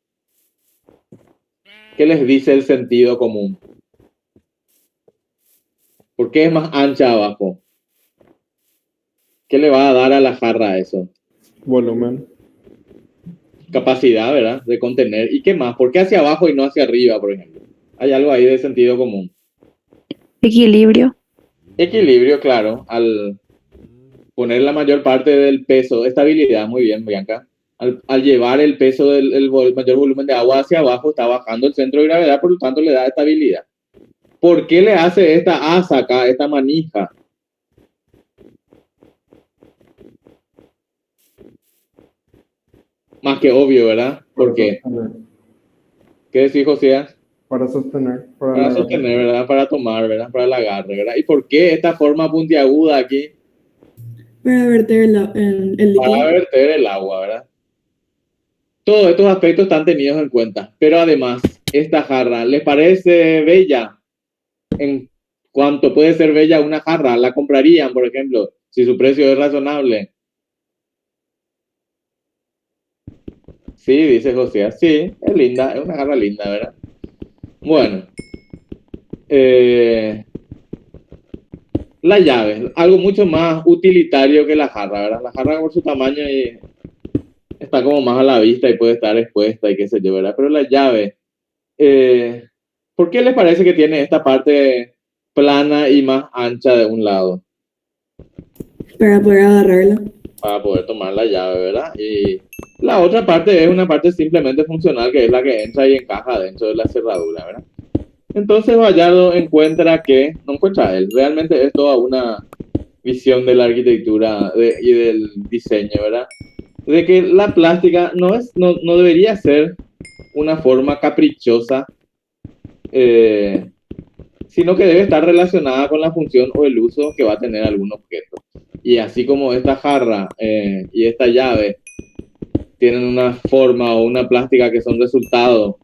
¿Qué les dice el sentido común? ¿Por qué es más ancha abajo? ¿Qué le va a dar a la jarra eso? Volumen. Capacidad, ¿verdad? De contener. ¿Y qué más? ¿Por qué hacia abajo y no hacia arriba, por ejemplo? Hay algo ahí de sentido común. Equilibrio. Equilibrio, claro. Al poner la mayor parte del peso, estabilidad, muy bien, Bianca. Al llevar el peso del mayor volumen de agua hacia abajo, está bajando el centro de gravedad, por lo tanto le da estabilidad. ¿Por qué le hace esta asa acá, esta manija? Más que obvio, ¿verdad? ¿Por qué? ¿Qué decís, José? Para sostener. Para sostener, ¿verdad? Para tomar, ¿verdad? Para el agarre, ¿verdad? ¿Y por qué esta forma puntiaguda aquí? Para verter el líquido. Para verter el agua, ¿verdad? Todos estos aspectos están tenidos en cuenta, pero además, esta jarra, ¿les parece bella? ¿En cuánto puede ser bella una jarra? ¿La comprarían, por ejemplo, si su precio es razonable? Sí, dice José, sí, es linda, es una jarra linda, ¿verdad? Bueno, la llave, algo mucho más utilitario que la jarra, ¿verdad? La jarra por su tamaño está como más a la vista y puede estar expuesta y qué sé yo, ¿verdad? Pero la llave, ¿por qué les parece que tiene esta parte plana y más ancha de un lado? Para poder agarrarla. Para poder tomar la llave, ¿verdad? Y la otra parte es una parte simplemente funcional, que es la que entra y encaja dentro de la cerradura, ¿verdad? Entonces Vallardo encuentra que, no encuentra él, realmente es toda una visión de la arquitectura y del diseño, ¿verdad? De que la plástica no debería ser una forma caprichosa, sino que debe estar relacionada con la función o el uso que va a tener algún objeto. Y así como esta jarra y esta llave tienen una forma o una plástica que son resultado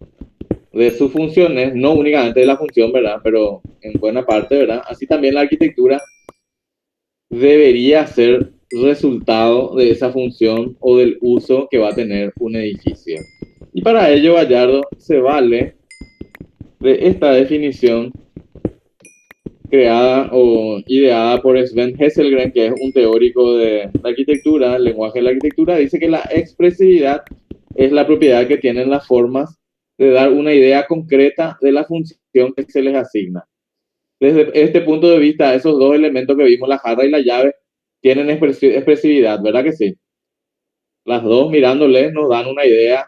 de sus funciones, no únicamente de la función, ¿verdad? Pero en buena parte, ¿verdad? Así también la arquitectura debería ser resultado de esa función o del uso que va a tener un edificio. Y para ello Vallardo se vale de esta definición creada o ideada por Sven Hesselgren, que es un teórico de la arquitectura, el lenguaje de la arquitectura. Dice que la expresividad es la propiedad que tienen las formas de dar una idea concreta de la función que se les asigna. Desde este punto de vista, esos dos elementos que vimos, la jarra y la llave, tienen expresividad, ¿verdad que sí? Las dos mirándoles nos dan una idea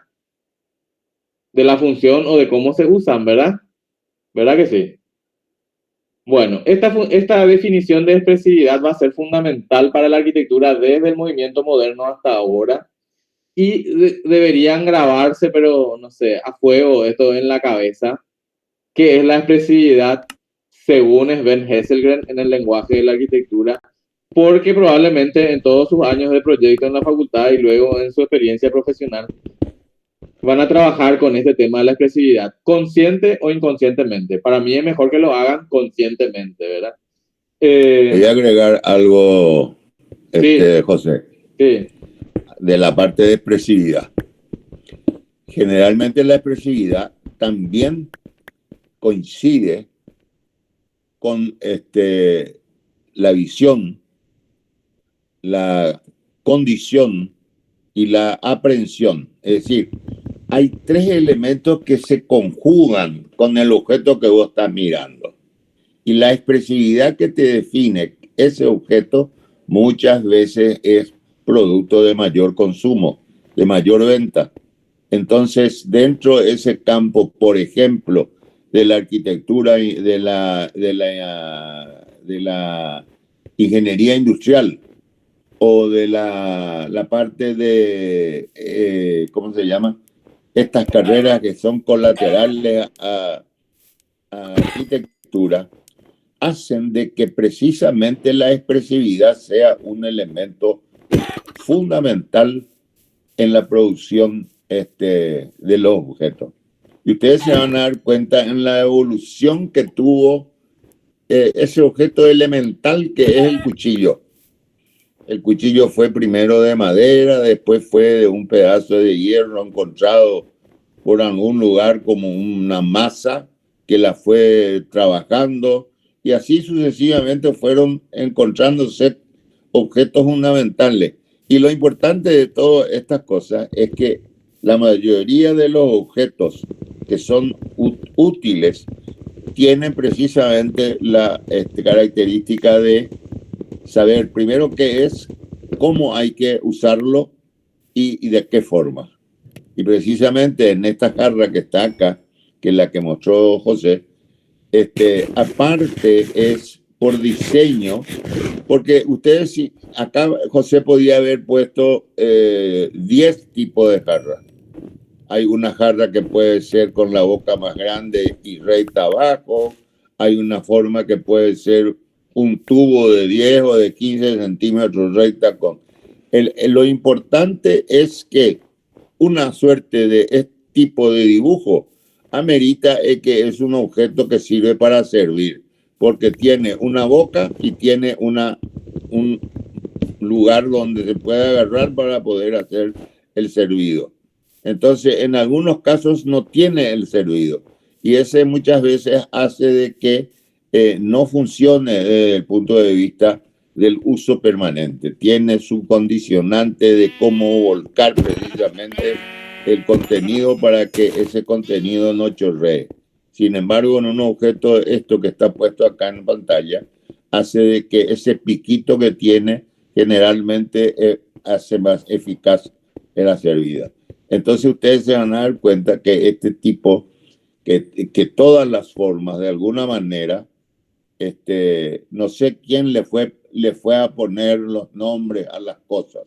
de la función o de cómo se usan, ¿verdad? ¿Verdad que sí? Bueno, esta definición de expresividad va a ser fundamental para la arquitectura desde el movimiento moderno hasta ahora y deberían grabarse, pero no sé, a fuego esto en la cabeza, que es la expresividad según Sven Hesselgren en el lenguaje de la arquitectura, porque probablemente en todos sus años de proyecto en la facultad y luego en su experiencia profesional van a trabajar con este tema de la expresividad, consciente o inconscientemente. Para mí es mejor que lo hagan conscientemente, ¿verdad? Quería agregar algo, Sí. José, Sí. de la parte de expresividad. Generalmente la expresividad también coincide con la visión, la condición y la aprehensión. Es decir, hay tres elementos que se conjugan con el objeto que vos estás mirando. Y la expresividad que te define ese objeto muchas veces es producto de mayor consumo, de mayor venta. Entonces, dentro de ese campo, por ejemplo, de la arquitectura y de la ingeniería industrial o de la parte de, ¿cómo se llama? Estas carreras que son colaterales a arquitectura, hacen de que precisamente la expresividad sea un elemento fundamental en la producción de los objetos. Y ustedes se van a dar cuenta en la evolución que tuvo ese objeto elemental que es el cuchillo. El cuchillo fue primero de madera, después fue de un pedazo de hierro encontrado por algún lugar como una masa que la fue trabajando, y así sucesivamente fueron encontrándose objetos fundamentales. Y lo importante de todas estas cosas es que la mayoría de los objetos que son útiles tienen precisamente la característica de saber primero qué es, cómo hay que usarlo y de qué forma. Y precisamente en esta jarra que está acá, que es la que mostró José, aparte es por diseño, porque ustedes, acá José podía haber puesto 10 tipos de jarras. Hay una jarra que puede ser con la boca más grande y recta abajo. Hay una forma que puede ser un tubo de 10 o de 15 centímetros recta. Lo importante es que una suerte de este tipo de dibujo amerita que es un objeto que sirve para servir, porque tiene una boca y tiene un lugar donde se puede agarrar para poder hacer el servido. Entonces, en algunos casos no tiene el servido, y ese muchas veces hace de que no funcione desde el punto de vista del uso permanente. Tiene su condicionante de cómo volcar precisamente el contenido para que ese contenido no chorree. Sin embargo, en un objeto, esto que está puesto acá en pantalla, hace de que ese piquito que tiene generalmente hace más eficaz la servida. Entonces ustedes se van a dar cuenta que este tipo, que todas las formas de alguna manera, no sé quién le fue a poner los nombres a las cosas,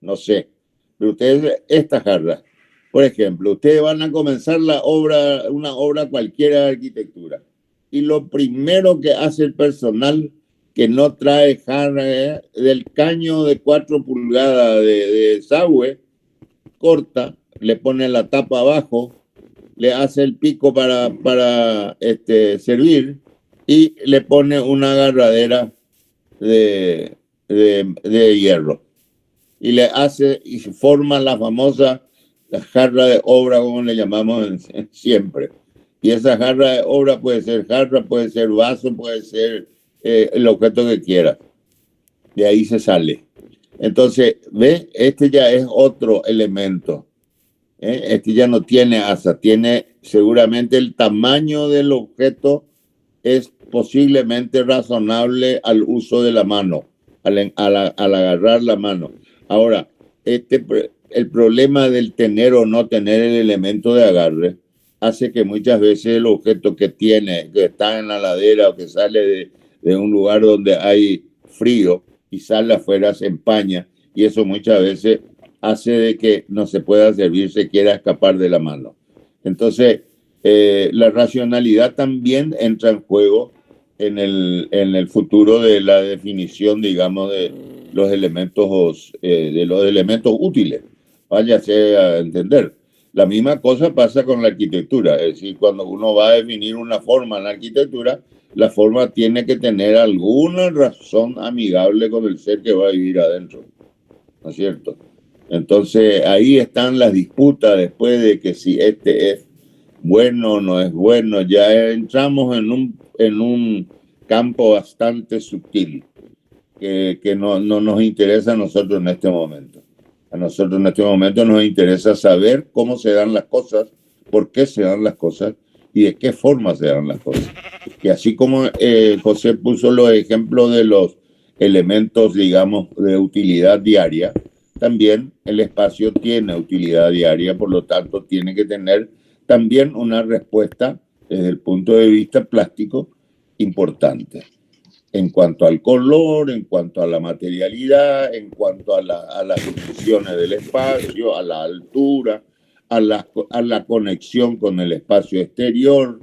no sé, pero ustedes, esta jarra, por ejemplo, ustedes van a comenzar una obra cualquiera de arquitectura, y lo primero que hace el personal que no trae jarra del caño de 4 pulgadas de desagüe, corta, le pone la tapa abajo, le hace el pico para servir, y le pone una agarradera de hierro, y le hace y forma la famosa jarra de obra, como le llamamos siempre. Y esa jarra de obra puede ser jarra, puede ser vaso, puede ser el objeto que quiera. De ahí se sale. Entonces, ¿ves? Este ya es otro elemento. Este ya no tiene asa, tiene seguramente el tamaño del objeto es posiblemente razonable al uso de la mano, al agarrar la mano. Ahora, el problema del tener o no tener el elemento de agarre hace que muchas veces el objeto que está en la ladera o que sale de un lugar donde hay frío y sale afuera, se empaña, y eso muchas veces hace de que no se pueda servir, se quiera escapar de la mano. Entonces, la racionalidad también entra en juego en el futuro de la definición, digamos, de los elementos útiles. Váyase a entender. La misma cosa pasa con la arquitectura. Es decir, cuando uno va a definir una forma en la arquitectura, la forma tiene que tener alguna razón amigable con el ser que va a vivir adentro. ¿No es cierto? Entonces, ahí están las disputas después de que si es bueno o no es bueno. Ya entramos en un campo bastante sutil que no nos interesa a nosotros en este momento. A nosotros en este momento nos interesa saber cómo se dan las cosas, por qué se dan las cosas y de qué forma se dan las cosas. Y así como José puso los ejemplos de los elementos, digamos, de utilidad diaria, también el espacio tiene utilidad diaria, por lo tanto tiene que tener también una respuesta desde el punto de vista plástico importante, en cuanto al color, en cuanto a la materialidad, en cuanto a las dimensiones del espacio, a la altura, a la conexión con el espacio exterior.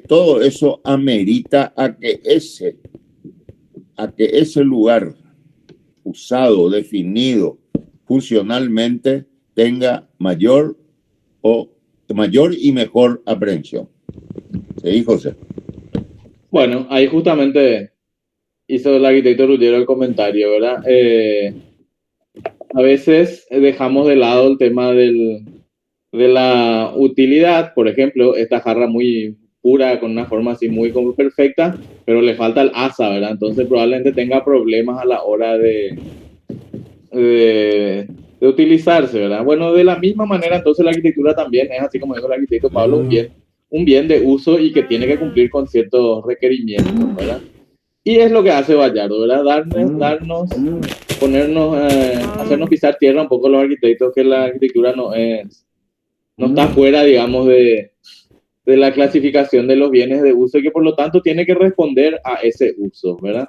Todo eso amerita a que ese lugar usado, definido funcionalmente, tenga mayor y mejor aprehensión. ¿Sí, José? Bueno, ahí justamente hizo el arquitecto Ruggiero el comentario, ¿verdad? A veces dejamos de lado el tema de la utilidad. Por ejemplo, esta jarra muy pura, con una forma así muy como perfecta, pero le falta el asa, ¿verdad? Entonces probablemente tenga problemas a la hora de utilizarse, ¿verdad? Bueno, de la misma manera, entonces la arquitectura también es, así como dijo el arquitecto Pablo, un bien de uso y que tiene que cumplir con ciertos requerimientos, ¿verdad? Y es lo que hace Vallardo, ¿verdad? Hacernos pisar tierra un poco los arquitectos, que la arquitectura no está fuera, digamos, de la clasificación de los bienes de uso y que por lo tanto tiene que responder a ese uso, ¿verdad?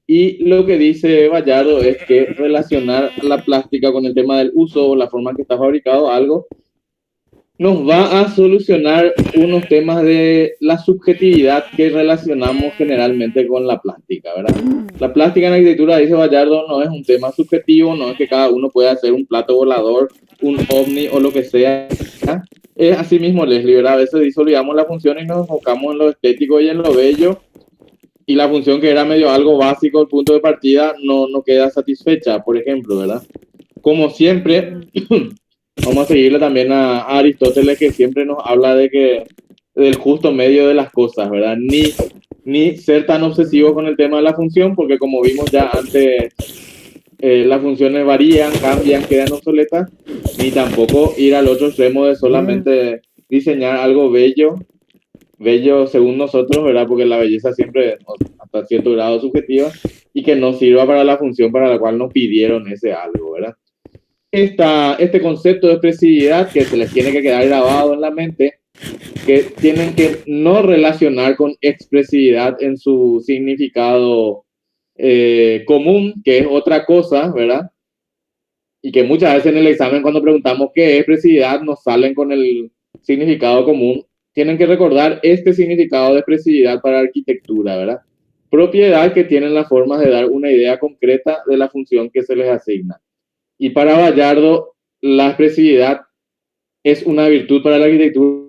Y lo que dice Vallardo es que relacionar la plástica con el tema del uso o la forma en que está fabricado algo nos va a solucionar unos temas de la subjetividad que relacionamos generalmente con la plástica, ¿verdad? La plástica en arquitectura, dice Vallardo, no es un tema subjetivo, no es que cada uno pueda hacer un plato volador, un ovni o lo que sea. Es así mismo, Leslie, ¿verdad? A veces disolvamos la función y nos enfocamos en lo estético y en lo bello, y la función que era medio algo básico, el punto de partida, no queda satisfecha, por ejemplo, ¿verdad? Como siempre, vamos a seguirle también a Aristóteles, que siempre nos habla del justo medio de las cosas, ¿verdad? Ni ser tan obsesivo con el tema de la función, porque como vimos ya antes, las funciones varían, cambian, quedan obsoletas, ni tampoco ir al otro extremo de solamente diseñar algo bello según nosotros, ¿verdad? Porque la belleza siempre hasta cierto grado subjetiva y que no sirva para la función para la cual nos pidieron ese algo, ¿verdad? Este concepto de expresividad que se les tiene que quedar grabado en la mente, que tienen que no relacionar con expresividad en su significado común, que es otra cosa, ¿verdad? Y que muchas veces en el examen cuando preguntamos qué es expresividad nos salen con el significado común. Tienen que recordar este significado de expresividad para arquitectura, ¿verdad? Propiedad que tienen las formas de dar una idea concreta de la función que se les asigna. Y para Vallardo, la expresividad es una virtud para la arquitectura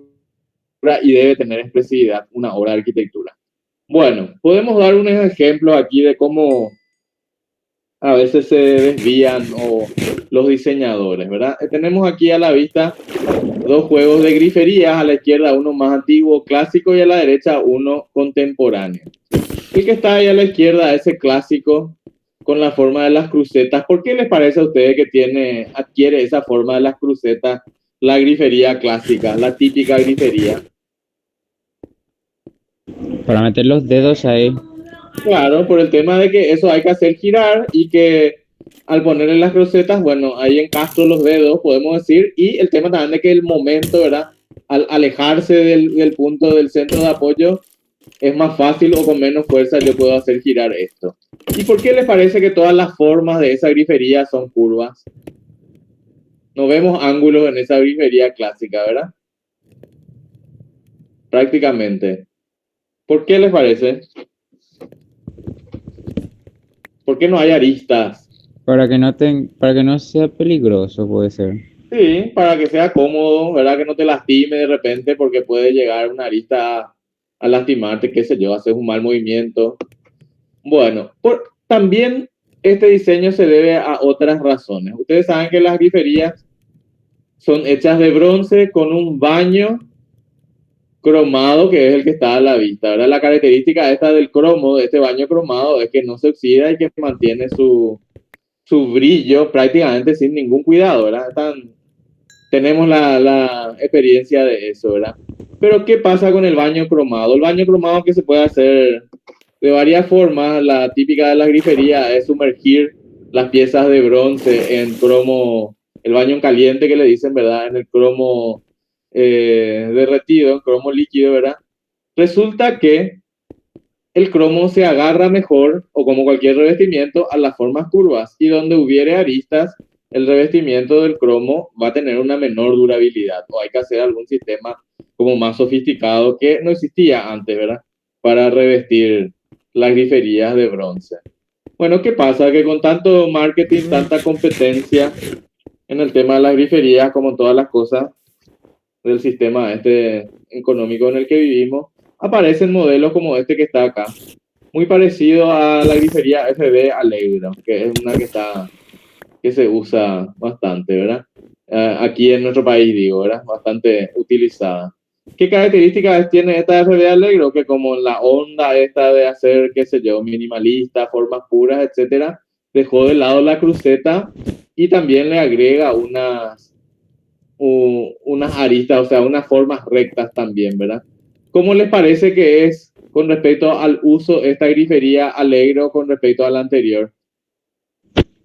y debe tener expresividad una obra de arquitectura. Bueno, podemos dar un ejemplo aquí de cómo a veces se desvían los diseñadores, ¿verdad? Tenemos aquí a la vista dos juegos de griferías, a la izquierda uno más antiguo, clásico, y a la derecha uno contemporáneo. El que está ahí a la izquierda, ese clásico, con la forma de las crucetas. ¿Por qué les parece a ustedes que adquiere esa forma de las crucetas la grifería clásica, la típica grifería? Para meter los dedos ahí. Claro, por el tema de que eso hay que hacer girar y que al ponerle las crucetas, bueno, ahí encastro los dedos, podemos decir, y el tema también de que el momento, ¿verdad? Al alejarse del punto del centro de apoyo, es más fácil o con menos fuerza yo puedo hacer girar esto. ¿Y por qué les parece que todas las formas de esa grifería son curvas? No vemos ángulos en esa grifería clásica, ¿verdad? Prácticamente. ¿Por qué les parece? ¿Por qué no hay aristas? Para que no sea peligroso, puede ser. Sí, para que sea cómodo, ¿verdad? Que no te lastime de repente, porque puede llegar una arista a lastimarte, qué sé yo, haces un mal movimiento. Bueno, también este diseño se debe a otras razones. Ustedes saben que las griferías son hechas de bronce con un baño cromado, que es el que está a la vista, ¿verdad? La característica esta del cromo, de este baño cromado, es que no se oxida y que mantiene su brillo prácticamente sin ningún cuidado, ¿verdad? Tenemos la experiencia de eso, ¿verdad? Pero ¿qué pasa con el baño cromado? El baño cromado, que se puede hacer de varias formas. La típica de la grifería es sumergir las piezas de bronce en cromo, el baño en caliente que le dicen, ¿verdad? En el cromo derretido, en cromo líquido, ¿verdad? Resulta que el cromo se agarra mejor, o como cualquier revestimiento, a las formas curvas, y donde hubiere aristas, el revestimiento del cromo va a tener una menor durabilidad, o hay que hacer algún sistema como más sofisticado que no existía antes, ¿verdad? Para revestir las griferías de bronce. Bueno, ¿qué pasa? Que con tanto marketing, tanta competencia en el tema de las griferías, como todas las cosas del sistema económico en el que vivimos, aparecen modelos como este que está acá, muy parecido a la grifería FB Allegro, que es una que se usa bastante, ¿verdad? Aquí en nuestro país, digo, ¿verdad? Bastante utilizada. ¿Qué características tiene esta FB Allegro? Que como la onda esta de hacer, qué sé yo, minimalista, formas puras, etcétera, dejó de lado la cruceta y también le agrega unas aristas, o sea, unas formas rectas también, ¿verdad? ¿Cómo les parece que es con respecto al uso esta grifería Allegro con respecto a la anterior?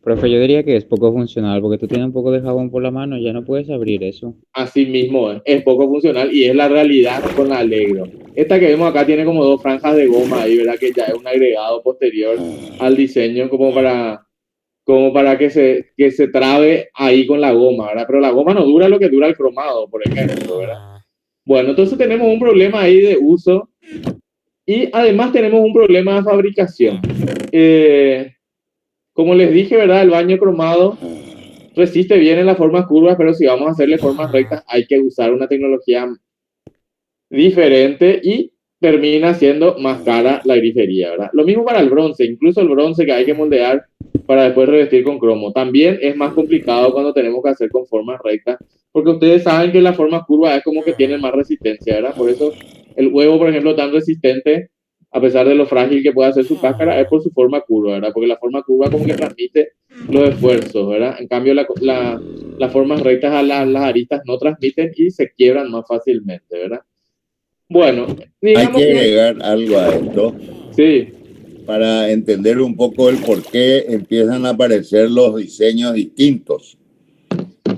Profe, yo diría que es poco funcional porque tú tienes un poco de jabón por la mano y ya no puedes abrir eso. Así mismo es poco funcional y es la realidad con la Allegro. Esta que vemos acá tiene como 2 franjas de goma ahí, ¿verdad? Que ya es un agregado posterior al diseño como para que se trabe ahí con la goma, ¿verdad? Pero la goma no dura lo que dura el cromado, por ejemplo, ¿verdad? Bueno, entonces tenemos un problema ahí de uso y además tenemos un problema de fabricación. Como les dije, ¿verdad? El baño cromado resiste bien en las formas curvas, pero si vamos a hacerle formas rectas hay que usar una tecnología diferente y termina siendo más cara la grifería, ¿verdad? Lo mismo para el bronce, incluso el bronce que hay que moldear para después revestir con cromo. También es más complicado cuando tenemos que hacer con formas rectas, porque ustedes saben que las formas curvas es como que tienen más resistencia, ¿verdad? Por eso el huevo, por ejemplo, tan resistente, a pesar de lo frágil que puede hacer su cáscara, es por su forma curva, ¿verdad? Porque la forma curva como que transmite los esfuerzos, ¿verdad? En cambio, las formas rectas a las aristas no transmiten y se quiebran más fácilmente, ¿verdad? Bueno, Hay digamos que que agregar algo a esto sí, para entender un poco el por qué empiezan a aparecer los diseños distintos.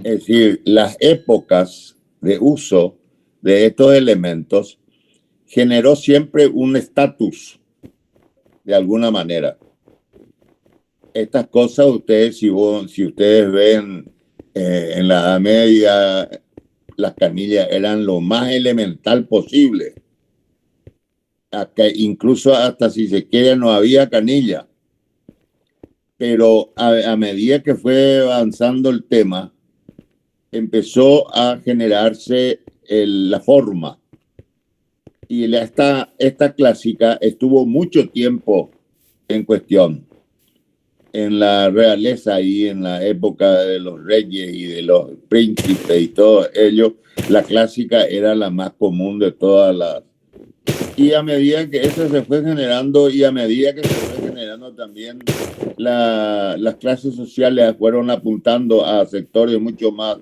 Es decir, las épocas de uso de estos elementos generó siempre un estatus de alguna manera. Estas cosas, ustedes, si ustedes ven en la Edad Media, las canillas eran lo más elemental posible. Acá, incluso hasta si se quiere no había canilla. Pero a medida que fue avanzando el tema, empezó a generarse la forma. Y esta clásica estuvo mucho tiempo en cuestión. En la realeza y en la época de los reyes y de los príncipes y todo ello, la clásica era la más común de todas las. Y a medida que eso se fue generando y a medida que se fue generando también las clases sociales fueron apuntando a sectores mucho más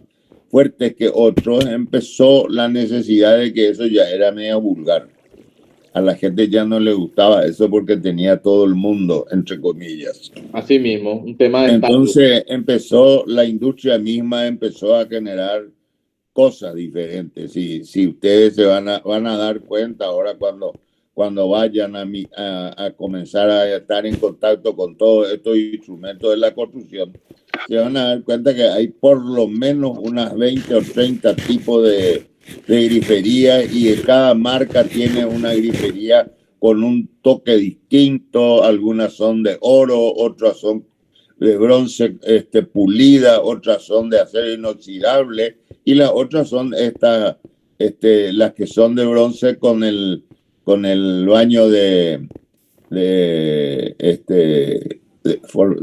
fuertes que otros, empezó la necesidad de que eso ya era medio vulgar. A la gente ya no le gustaba eso porque tenía todo el mundo, entre comillas. así mismo, un tema de estatus. Entonces la industria misma empezó a generar cosas diferentes. Si ustedes se van a dar cuenta ahora cuando vayan a comenzar a estar en contacto con todos estos instrumentos de la construcción, se van a dar cuenta que hay por lo menos unas 20 o 30 tipos de grifería y cada marca tiene una grifería con un toque distinto. Algunas son de oro, otras son de bronce pulida, otras son de acero inoxidable y las otras son las que son de bronce con el baño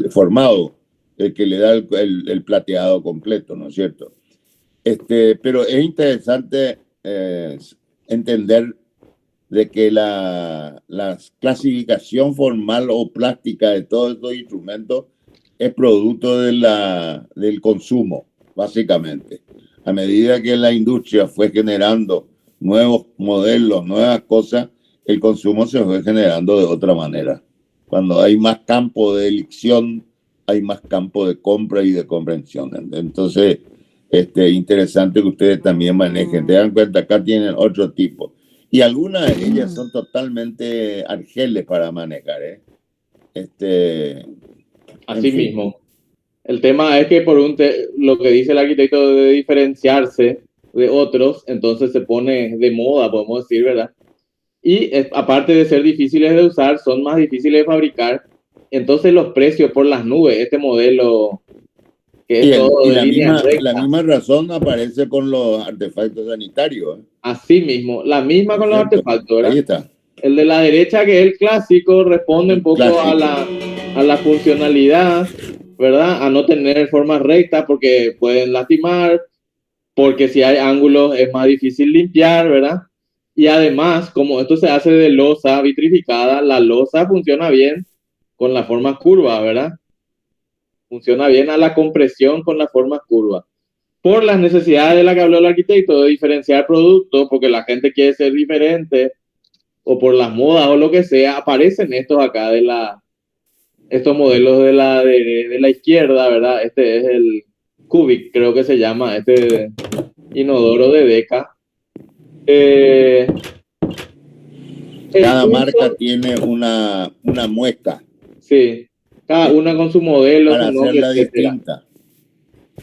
formado, el que le da el plateado completo, ¿no es cierto? Pero es interesante entender de que la clasificación formal o plástica de todos estos instrumentos es producto del consumo, básicamente. A medida que la industria fue generando nuevos modelos, nuevas cosas, el consumo se fue generando de otra manera. Cuando hay más campo de elección, hay más campo de compra y de comprensión. Entonces, interesante que ustedes también manejen. Te dan cuenta, acá tienen otro tipo. Y algunas de ellas son totalmente argeles para manejar, ¿eh? Así mismo. El tema es que lo que dice el arquitecto de diferenciarse de otros, entonces se pone de moda, podemos decir, ¿verdad? Y aparte de ser difíciles de usar, son más difíciles de fabricar. Entonces los precios por las nubes, este modelo que es todo de líneas rectas. La misma razón aparece con los artefactos sanitarios, ¿eh? Así mismo, la misma con los artefactos, ¿verdad? Ahí está. El de la derecha, que es el clásico, responde un poco a la funcionalidad, ¿verdad? A no tener formas rectas porque pueden lastimar, porque si hay ángulos es más difícil limpiar, ¿verdad? Y además, como esto se hace de losa vitrificada, la losa funciona bien con las formas curvas, ¿verdad? Funciona bien a la compresión con las formas curvas. Por las necesidades de la que habló el arquitecto, de diferenciar productos, porque la gente quiere ser diferente, o por las modas o lo que sea, aparecen estos acá estos modelos de la izquierda, ¿verdad? Este es el Cubic, creo que se llama, este inodoro de Deca. Cada marca tiene una muesca Sí, cada una con su modelo, para su nombre, hacerla etcétera. distinta.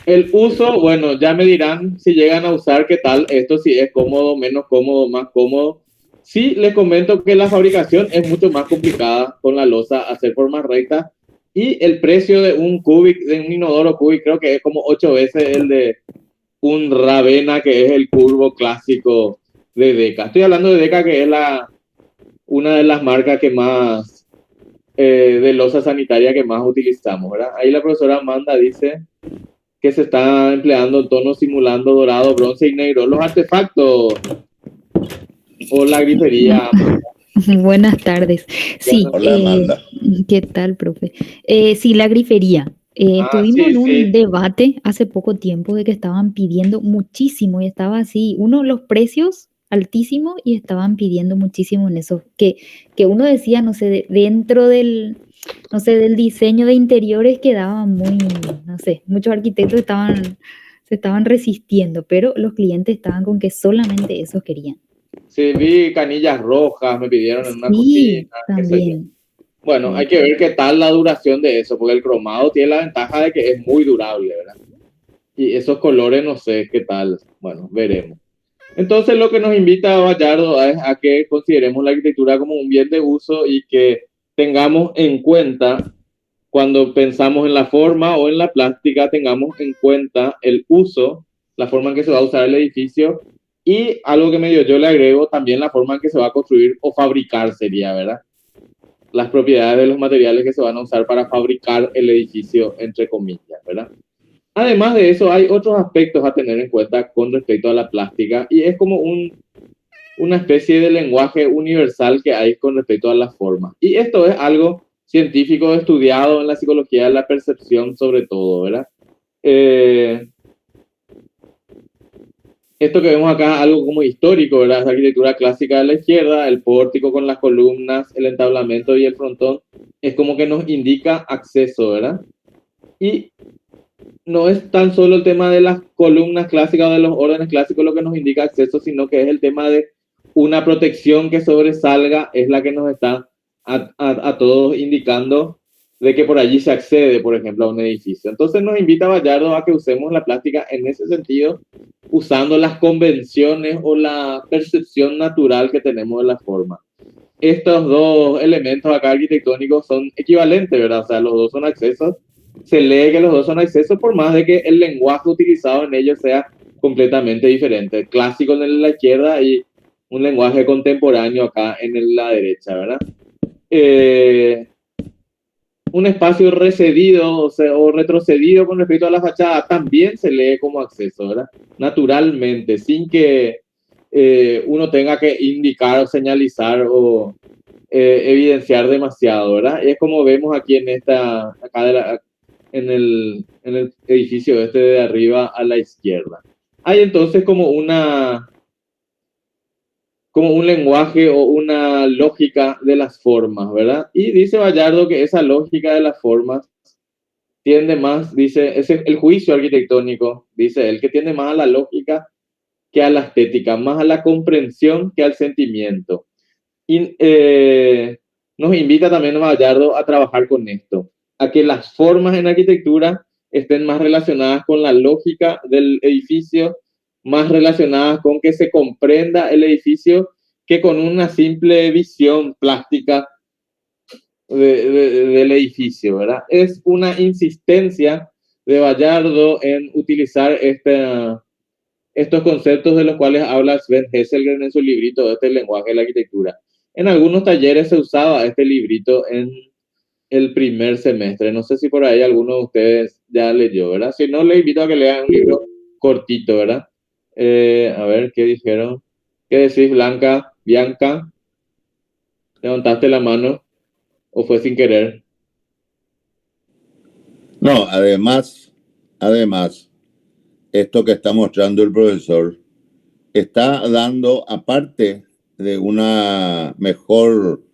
El uso, bueno, ya me dirán si llegan a usar qué tal, esto si es cómodo, menos cómodo, más cómodo. Sí, les comento que la fabricación es mucho más complicada con la losa, hacer formas rectas, y el precio de un Cubic, de un inodoro Cubic, creo que es como 8 veces el de un Ravenna, que es el curvo clásico de Deca. Estoy hablando de Deca, que es una de las marcas que más, de losa sanitaria que más utilizamos, ¿verdad? Ahí la profesora Amanda dice que se está empleando tonos simulando dorado, bronce y negro. Los artefactos o la grifería. Buenas tardes. Sí, Hola, Amanda. ¿qué tal, profe? Sí, la grifería. Estuvimos Sí, en un sí. debate hace poco tiempo de que estaban pidiendo muchísimo y estaba así, los precios altísimos y estaban pidiendo muchísimo en eso, que uno decía, no sé, dentro del, no sé, del diseño de interiores quedaba muy, no sé, muchos arquitectos se estaban resistiendo, pero los clientes estaban con que solamente eso querían. Sí, vi canillas rojas, me pidieron en una cocina, Sí, qué sé yo. también. Bueno, hay que ver qué tal la duración de eso, porque el cromado tiene la ventaja de que es muy durable, ¿verdad? Y esos colores no sé qué tal. Bueno, veremos. Entonces lo que nos invita a Vallardo es a que consideremos la arquitectura como un bien de uso y que tengamos en cuenta, cuando pensamos en la forma o en la plástica, tengamos en cuenta el uso, la forma en que se va a usar el edificio, y algo que medio yo le agrego, también la forma en que se va a construir o fabricar sería, ¿verdad? Las propiedades de los materiales que se van a usar para fabricar el edificio, entre comillas, ¿verdad? Además de eso, hay otros aspectos a tener en cuenta con respecto a la plástica, y es como una especie de lenguaje universal que hay con respecto a las formas. Y esto es algo científico estudiado en la psicología de la percepción sobre todo, ¿verdad? Esto que vemos acá es algo como histórico, ¿verdad? La arquitectura clásica de la izquierda, el pórtico con las columnas, el entablamento y el frontón, es como que nos indica acceso, ¿verdad? Y no es tan solo el tema de las columnas clásicas o de los órdenes clásicos lo que nos indica acceso, sino que es el tema de una protección que sobresalga, es la que nos está a todos indicando de que por allí se accede, por ejemplo, a un edificio. Entonces nos invita Vallardo a que usemos la plástica en ese sentido, usando las convenciones o la percepción natural que tenemos de la forma. Estos dos elementos acá arquitectónicos son equivalentes, ¿verdad? O sea, los dos son accesos. Se lee que los dos son accesos por más de que el lenguaje utilizado en ellos sea completamente diferente. El clásico en la izquierda y un lenguaje contemporáneo acá en la derecha, ¿verdad? Un espacio recedido o retrocedido con respecto a la fachada también se lee como acceso, ¿verdad? Naturalmente, sin que uno tenga que indicar o señalizar o evidenciar demasiado, ¿verdad? Y es como vemos aquí en en el edificio este de arriba a la izquierda. Hay entonces como un lenguaje o una lógica de las formas, ¿verdad? Y dice Vallardo que esa lógica de las formas tiende más, dice, es el juicio arquitectónico, dice él, que tiende más a la lógica que a la estética, más a la comprensión que al sentimiento. Y nos invita también a Vallardo a trabajar con esto, a que las formas en arquitectura estén más relacionadas con la lógica del edificio, más relacionadas con que se comprenda el edificio que con una simple visión plástica del edificio, ¿verdad? Es una insistencia de Vallardo en utilizar estos conceptos de los cuales habla Sven Hesselgren en su librito, este lenguaje de la arquitectura. En algunos talleres se usaba este librito en el primer semestre. No sé si por ahí alguno de ustedes ya leyó, ¿verdad? Si no, le invito a que lean un libro cortito, ¿verdad? A ver, ¿qué dijeron? ¿Qué decís, Blanca? Bianca, ¿levantaste la mano o fue sin querer? No, además, esto que está mostrando el profesor está dando, aparte de una mejor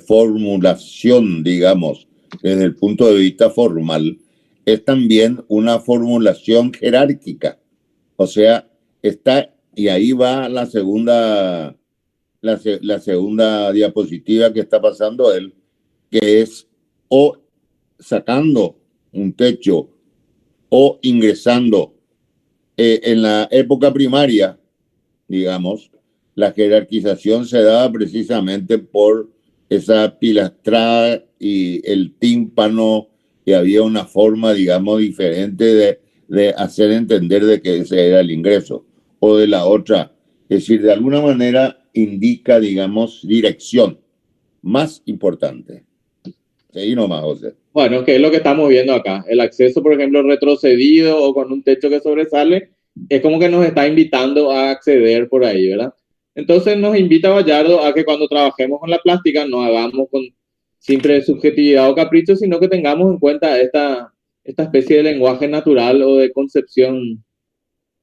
formulación, digamos, desde el punto de vista formal, es también una formulación jerárquica. O sea, está, y ahí va la segunda diapositiva que está pasando él, que es o sacando un techo o ingresando en la época primaria, digamos, la jerarquización se daba precisamente por esa pilastrada y el tímpano, y había una forma, digamos, diferente de hacer entender de que ese era el ingreso, o de la otra. Es decir, de alguna manera indica, digamos, dirección más importante. Seguí nomás, José. Bueno, ¿qué es lo que estamos viendo acá? El acceso, por ejemplo, retrocedido o con un techo que sobresale, es como que nos está invitando a acceder por ahí, ¿verdad? Entonces nos invita Bayardo a que cuando trabajemos con la plástica no hagamos con simple subjetividad o capricho, sino que tengamos en cuenta esta especie de lenguaje natural o de concepción,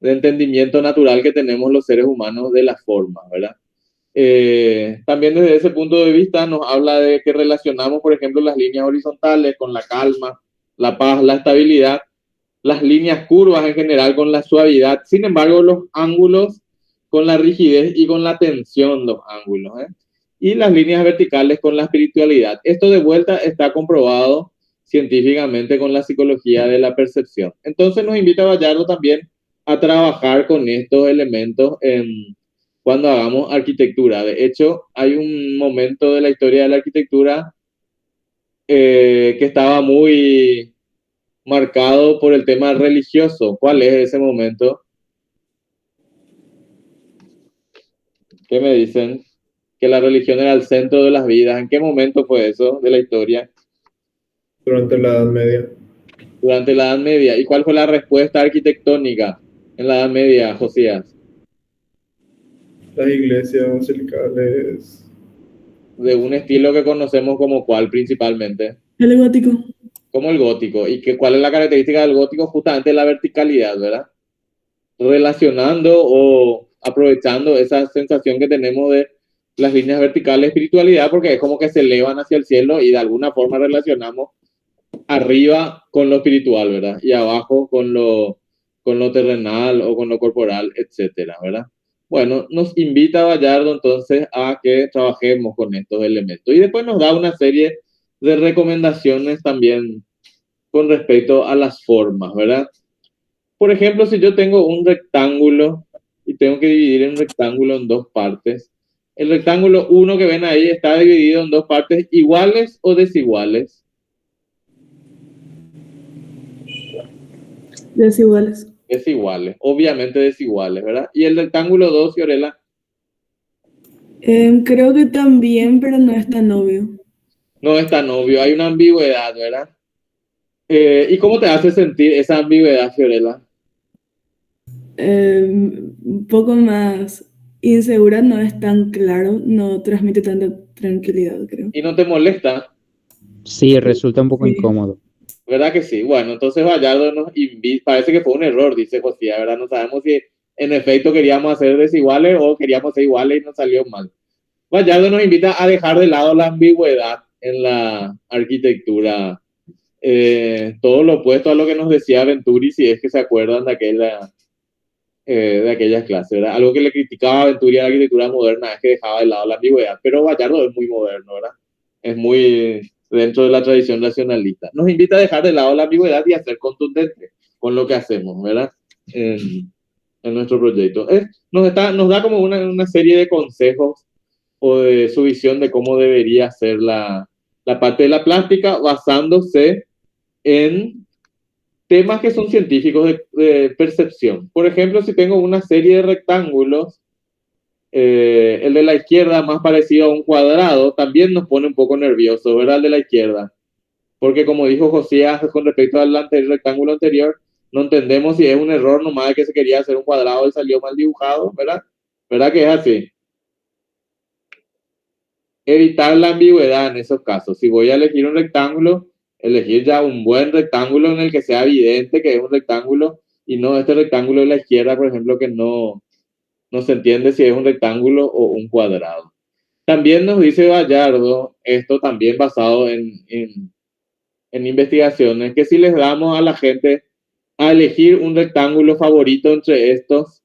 de entendimiento natural que tenemos los seres humanos de la forma, ¿verdad? También desde ese punto de vista nos habla de que relacionamos, por ejemplo, las líneas horizontales con la calma, la paz, la estabilidad, las líneas curvas en general con la suavidad, sin embargo los ángulos con la rigidez y con la tensión, los ángulos, y las líneas verticales con la espiritualidad. Esto de vuelta está comprobado científicamente con la psicología de la percepción. Entonces nos invita Bayardo también a trabajar con estos elementos cuando hagamos arquitectura. De hecho, hay un momento de la historia de la arquitectura que estaba muy marcado por el tema religioso. ¿Cuál es ese momento? ¿Qué me dicen? Que la religión era el centro de las vidas. ¿En qué momento fue eso de la historia? Durante la Edad Media. Durante la Edad Media. ¿Y cuál fue la respuesta arquitectónica en la Edad Media, Josías? Las iglesias basilicales. De un estilo que conocemos como cuál principalmente. El gótico. Como el gótico. ¿Y cuál es la característica del gótico? Justamente la verticalidad, ¿verdad? Relacionando o aprovechando esa sensación que tenemos de las líneas verticales, espiritualidad, porque es como que se elevan hacia el cielo y de alguna forma relacionamos arriba con lo espiritual, ¿verdad? Y abajo con lo terrenal o con lo corporal, etcétera, ¿verdad? Bueno, nos invita Bayardo entonces a que trabajemos con estos elementos. Y después nos da una serie de recomendaciones también con respecto a las formas, ¿verdad? Por ejemplo, si yo tengo un rectángulo y tengo que dividir el rectángulo en dos partes, el rectángulo 1 que ven ahí está dividido en dos partes iguales o desiguales. Desiguales. Desiguales, obviamente desiguales, ¿verdad? Y el rectángulo 2, Fiorella, Creo que también, pero no es tan obvio. no es tan obvio, hay una ambigüedad, ¿verdad? ¿Y cómo te hace sentir esa ambigüedad, Fiorella? Un poco más insegura, no es tan claro, no transmite tanta tranquilidad, creo. ¿Y no te molesta? Sí, resulta un poco Sí. incómodo. ¿Verdad que sí? Bueno, entonces Bayardo nos invita, parece que fue un error, dice José, ¿verdad? No sabemos si en efecto queríamos hacer desiguales o queríamos ser iguales y nos salió mal. Bayardo nos invita a dejar de lado la ambigüedad en la arquitectura. Todo lo opuesto a lo que nos decía Venturi, si es que se acuerdan de aquellas clases, ¿verdad? Algo que le criticaba a Venturi a la arquitectura moderna es que dejaba de lado la ambigüedad, pero Bayardo es muy moderno, ¿verdad? Es muy dentro de la tradición racionalista. Nos invita a dejar de lado la ambigüedad y a ser contundente con lo que hacemos, ¿verdad? En nuestro proyecto. Nos da como una serie de consejos o de su visión de cómo debería ser la parte de la plástica basándose en temas que son científicos de percepción. Por ejemplo, si tengo una serie de rectángulos, el de la izquierda, más parecido a un cuadrado, también nos pone un poco nerviosos, ¿verdad? El de la izquierda. Porque como dijo Josías con respecto al rectángulo anterior, no entendemos si es un error nomás de que se quería hacer un cuadrado y salió mal dibujado, ¿verdad? ¿Verdad que es así? Evitar la ambigüedad en esos casos. Si voy a elegir un rectángulo, elegir ya un buen rectángulo en el que sea evidente que es un rectángulo y no este rectángulo de la izquierda, por ejemplo, que no se entiende si es un rectángulo o un cuadrado. También nos dice Gallardo, esto también basado en investigaciones, que si les damos a la gente a elegir un rectángulo favorito entre estos,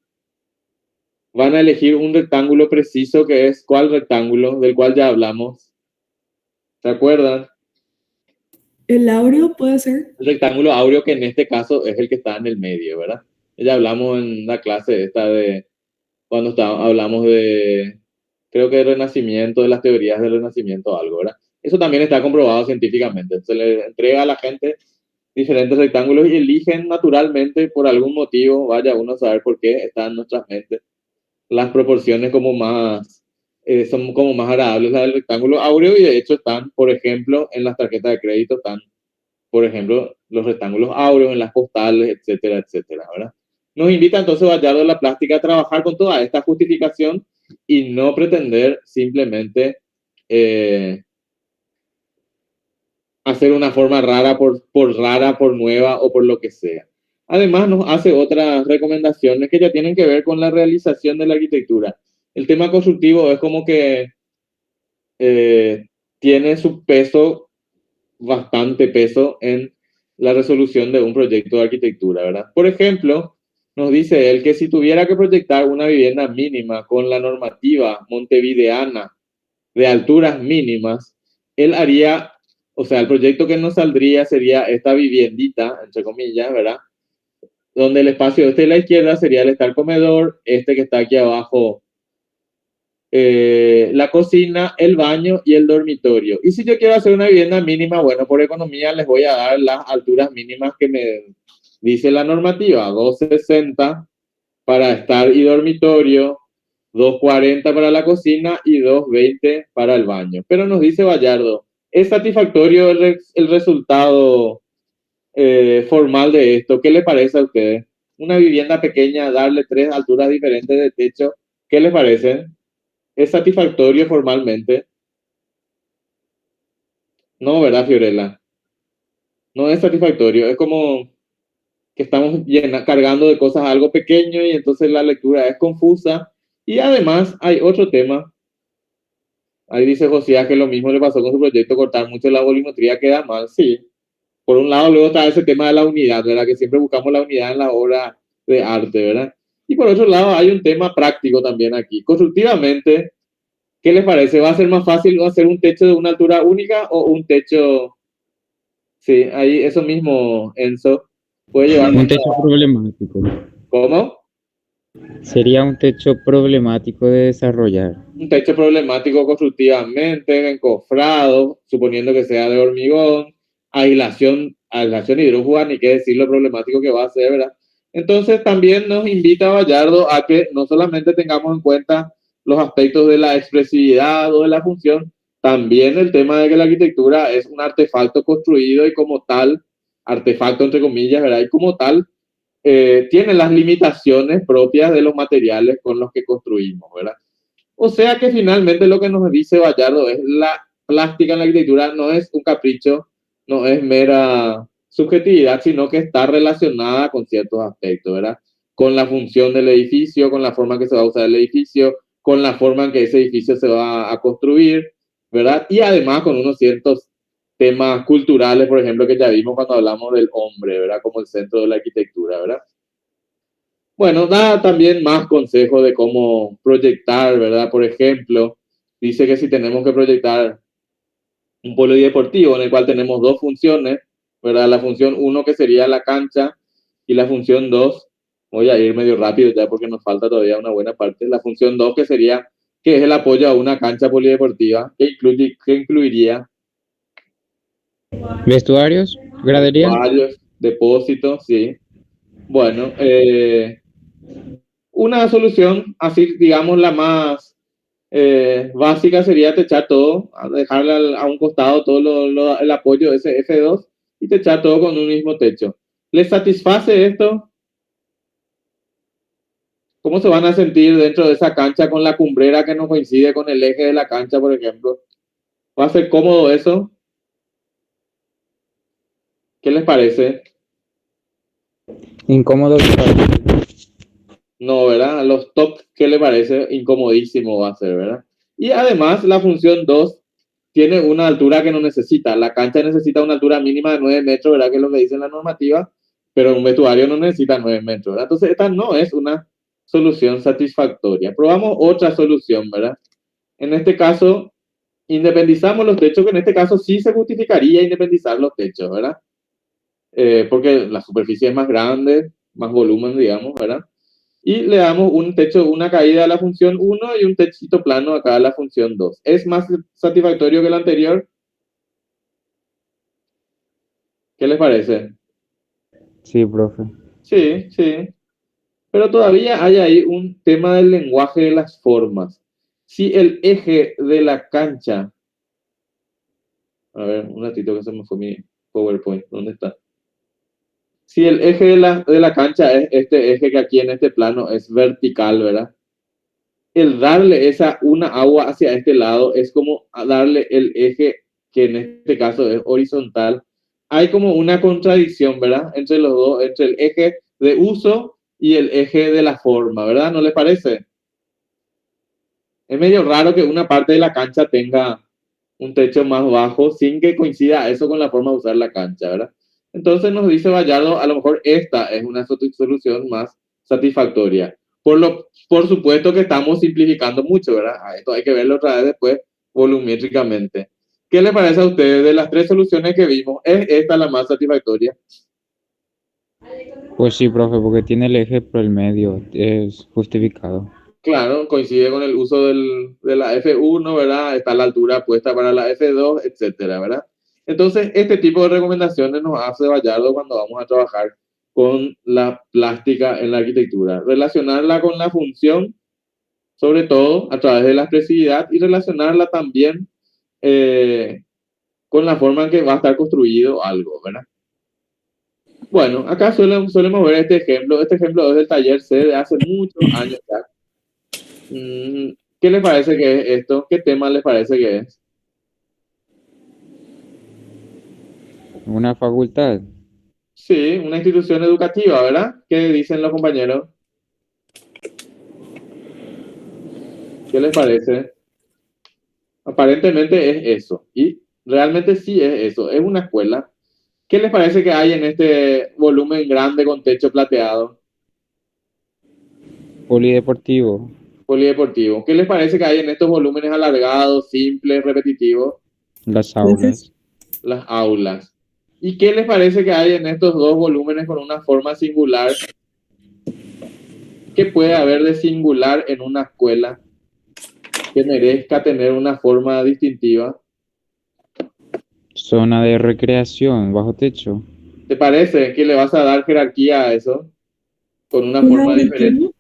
van a elegir un rectángulo preciso, que es ¿cuál rectángulo? Del cual ya hablamos. ¿Se acuerdan? ¿El áureo puede ser? El rectángulo áureo, que en este caso es el que está en el medio, ¿verdad? Ya hablamos en la clase esta de cuando hablamos de, creo que de Renacimiento, de las teorías del Renacimiento o algo, ¿verdad? Eso también está comprobado científicamente. Se le entrega a la gente diferentes rectángulos y eligen naturalmente por algún motivo, vaya uno a saber por qué, está en nuestras mentes. Las proporciones como más, son como más agradables las del rectángulo áureo y de hecho están, por ejemplo, en las tarjetas de crédito, están, por ejemplo, los rectángulos áureos en las postales, etcétera, etcétera, ¿verdad? Nos invita entonces Gallardo de la Plástica a trabajar con toda esta justificación y no pretender simplemente hacer una forma rara por nueva o por lo que sea. Además, nos hace otras recomendaciones que ya tienen que ver con la realización de la arquitectura. El tema constructivo es como que tiene su peso, bastante peso, en la resolución de un proyecto de arquitectura, ¿verdad? Por ejemplo, nos dice él que si tuviera que proyectar una vivienda mínima con la normativa montevideana de alturas mínimas, él haría, o sea, el proyecto que nos saldría sería esta viviendita, entre comillas, ¿verdad? Donde el espacio este de la izquierda sería el estar comedor, este que está aquí abajo, la cocina, el baño y el dormitorio. Y si yo quiero hacer una vivienda mínima, bueno, por economía les voy a dar las alturas mínimas que me dice la normativa: 260 para estar y dormitorio, 240 para la cocina y 220 para el baño. Pero nos dice Gallardo, ¿es satisfactorio el resultado formal de esto? ¿Qué les parece a ustedes? Una vivienda pequeña, darle 3 alturas diferentes de techo, ¿qué les parece? ¿Es satisfactorio formalmente? No, ¿verdad, Fiorella? No es satisfactorio, es como que estamos cargando de cosas algo pequeño y entonces la lectura es confusa. Y además hay otro tema. Ahí dice Josías que lo mismo le pasó con su proyecto, cortar mucho la volumetría queda mal. Sí. Por un lado, luego está ese tema de la unidad, ¿verdad? Que siempre buscamos la unidad en la obra de arte, ¿verdad? Y por otro lado, hay un tema práctico también aquí. Constructivamente, ¿qué les parece? ¿Va a ser más fácil hacer un techo de una altura única o un techo? Sí, ahí eso mismo, Enzo, puede llevar Un techo problemático. ¿Cómo? Sería un techo problemático de desarrollar. Un techo problemático constructivamente, encofrado, suponiendo que sea de hormigón, aislación hidrófuga, ni qué decir lo problemático que va a ser, ¿verdad? Entonces también nos invita Gallardo a que no solamente tengamos en cuenta los aspectos de la expresividad o de la función, también el tema de que la arquitectura es un artefacto construido y como tal, artefacto entre comillas, ¿verdad? Y como tal, tiene las limitaciones propias de los materiales con los que construimos, ¿verdad? O sea que finalmente lo que nos dice Gallardo es la plástica en la arquitectura no es un capricho, no es mera subjetividad, sino que está relacionada con ciertos aspectos, ¿verdad? Con la función del edificio, con la forma en que se va a usar el edificio, con la forma en que ese edificio se va a construir, ¿verdad? Y además con unos ciertos temas culturales, por ejemplo, que ya vimos cuando hablamos del hombre, ¿verdad? Como el centro de la arquitectura, ¿verdad? Bueno, da también más consejos de cómo proyectar, ¿verdad? Por ejemplo, dice que si tenemos que proyectar un polideportivo en el cual tenemos 2 funciones, ¿verdad? La función 1 que sería la cancha y la función 2, voy a ir medio rápido ya porque nos falta todavía una buena parte, la función 2 que sería, que es el apoyo a una cancha polideportiva, que incluiría ¿Vestuarios? ¿Gradería? varios depósitos, sí. Bueno, Una solución, así digamos la más básica, sería techar todo, dejarle a un costado todo el apoyo de ese F2 y techar todo con un mismo techo. ¿Les satisface esto? ¿Cómo se van a sentir dentro de esa cancha con la cumbrera que no coincide con el eje de la cancha, por ejemplo? ¿Va a ser cómodo eso? ¿Qué les parece? Incómodo. No, ¿verdad? A los top, ¿qué les parece? Incomodísimo va a ser, ¿verdad? Y además la función 2 tiene una altura que no necesita. La cancha necesita una altura mínima de 9 metros, ¿verdad? Que es lo que dice la normativa, pero un vestuario no necesita 9 metros, ¿verdad? Entonces esta no es una solución satisfactoria. Probamos otra solución, ¿verdad? En este caso, independizamos los techos, que en este caso sí se justificaría independizar los techos, ¿verdad? Porque la superficie es más grande, más volumen, digamos, ¿verdad? Y le damos un techo, una caída a la función 1 y un techito plano acá a la función 2. ¿Es más satisfactorio que el anterior? ¿Qué les parece? Sí, profe. Sí, sí. Pero todavía hay ahí un tema del lenguaje de las formas. Si el eje de la cancha... A ver, un ratito que se me fue mi PowerPoint. ¿Dónde está? Si el eje de la cancha es este eje que aquí en este plano es vertical, ¿verdad? El darle una agua hacia este lado es como darle el eje, que en este caso es horizontal. Hay como una contradicción, ¿verdad? Entre los dos, entre el eje de uso y el eje de la forma, ¿verdad? ¿No les parece? Es medio raro que una parte de la cancha tenga un techo más bajo sin que coincida eso con la forma de usar la cancha, ¿verdad? Entonces nos dice Vallardo, a lo mejor esta es una solución más satisfactoria. Por supuesto que estamos simplificando mucho, ¿verdad? Esto hay que verlo otra vez después volumétricamente. ¿Qué les parece a ustedes de las tres soluciones que vimos? ¿Es esta la más satisfactoria? Pues sí, profe, porque tiene el eje por el medio, es justificado. Claro, coincide con el uso de la F1, ¿verdad? Está la altura puesta para la F2, etcétera, ¿verdad? Entonces, este tipo de recomendaciones nos hace Vallardo cuando vamos a trabajar con la plástica en la arquitectura. Relacionarla con la función, sobre todo a través de la expresividad, y relacionarla también con la forma en que va a estar construido algo, ¿verdad? Bueno, acá solemos ver este ejemplo. Este ejemplo es del taller C de hace muchos años ya. ¿Qué les parece que es esto? ¿Qué tema les parece que es? Una facultad. Sí, una institución educativa, ¿verdad? ¿Qué dicen los compañeros? ¿Qué les parece? Aparentemente es eso. Y realmente sí es eso. Es una escuela. ¿Qué les parece que hay en este volumen grande con techo plateado? Polideportivo. Polideportivo. ¿Qué les parece que hay en estos volúmenes alargados, simples, repetitivos? Las aulas. Las aulas. ¿Y qué les parece que hay en estos dos volúmenes con una forma singular? ¿Qué puede haber de singular en una escuela que merezca tener una forma distintiva? Zona de recreación, bajo techo. ¿Te parece que le vas a dar jerarquía a eso? Con una ¿Un forma diferente. auditorio?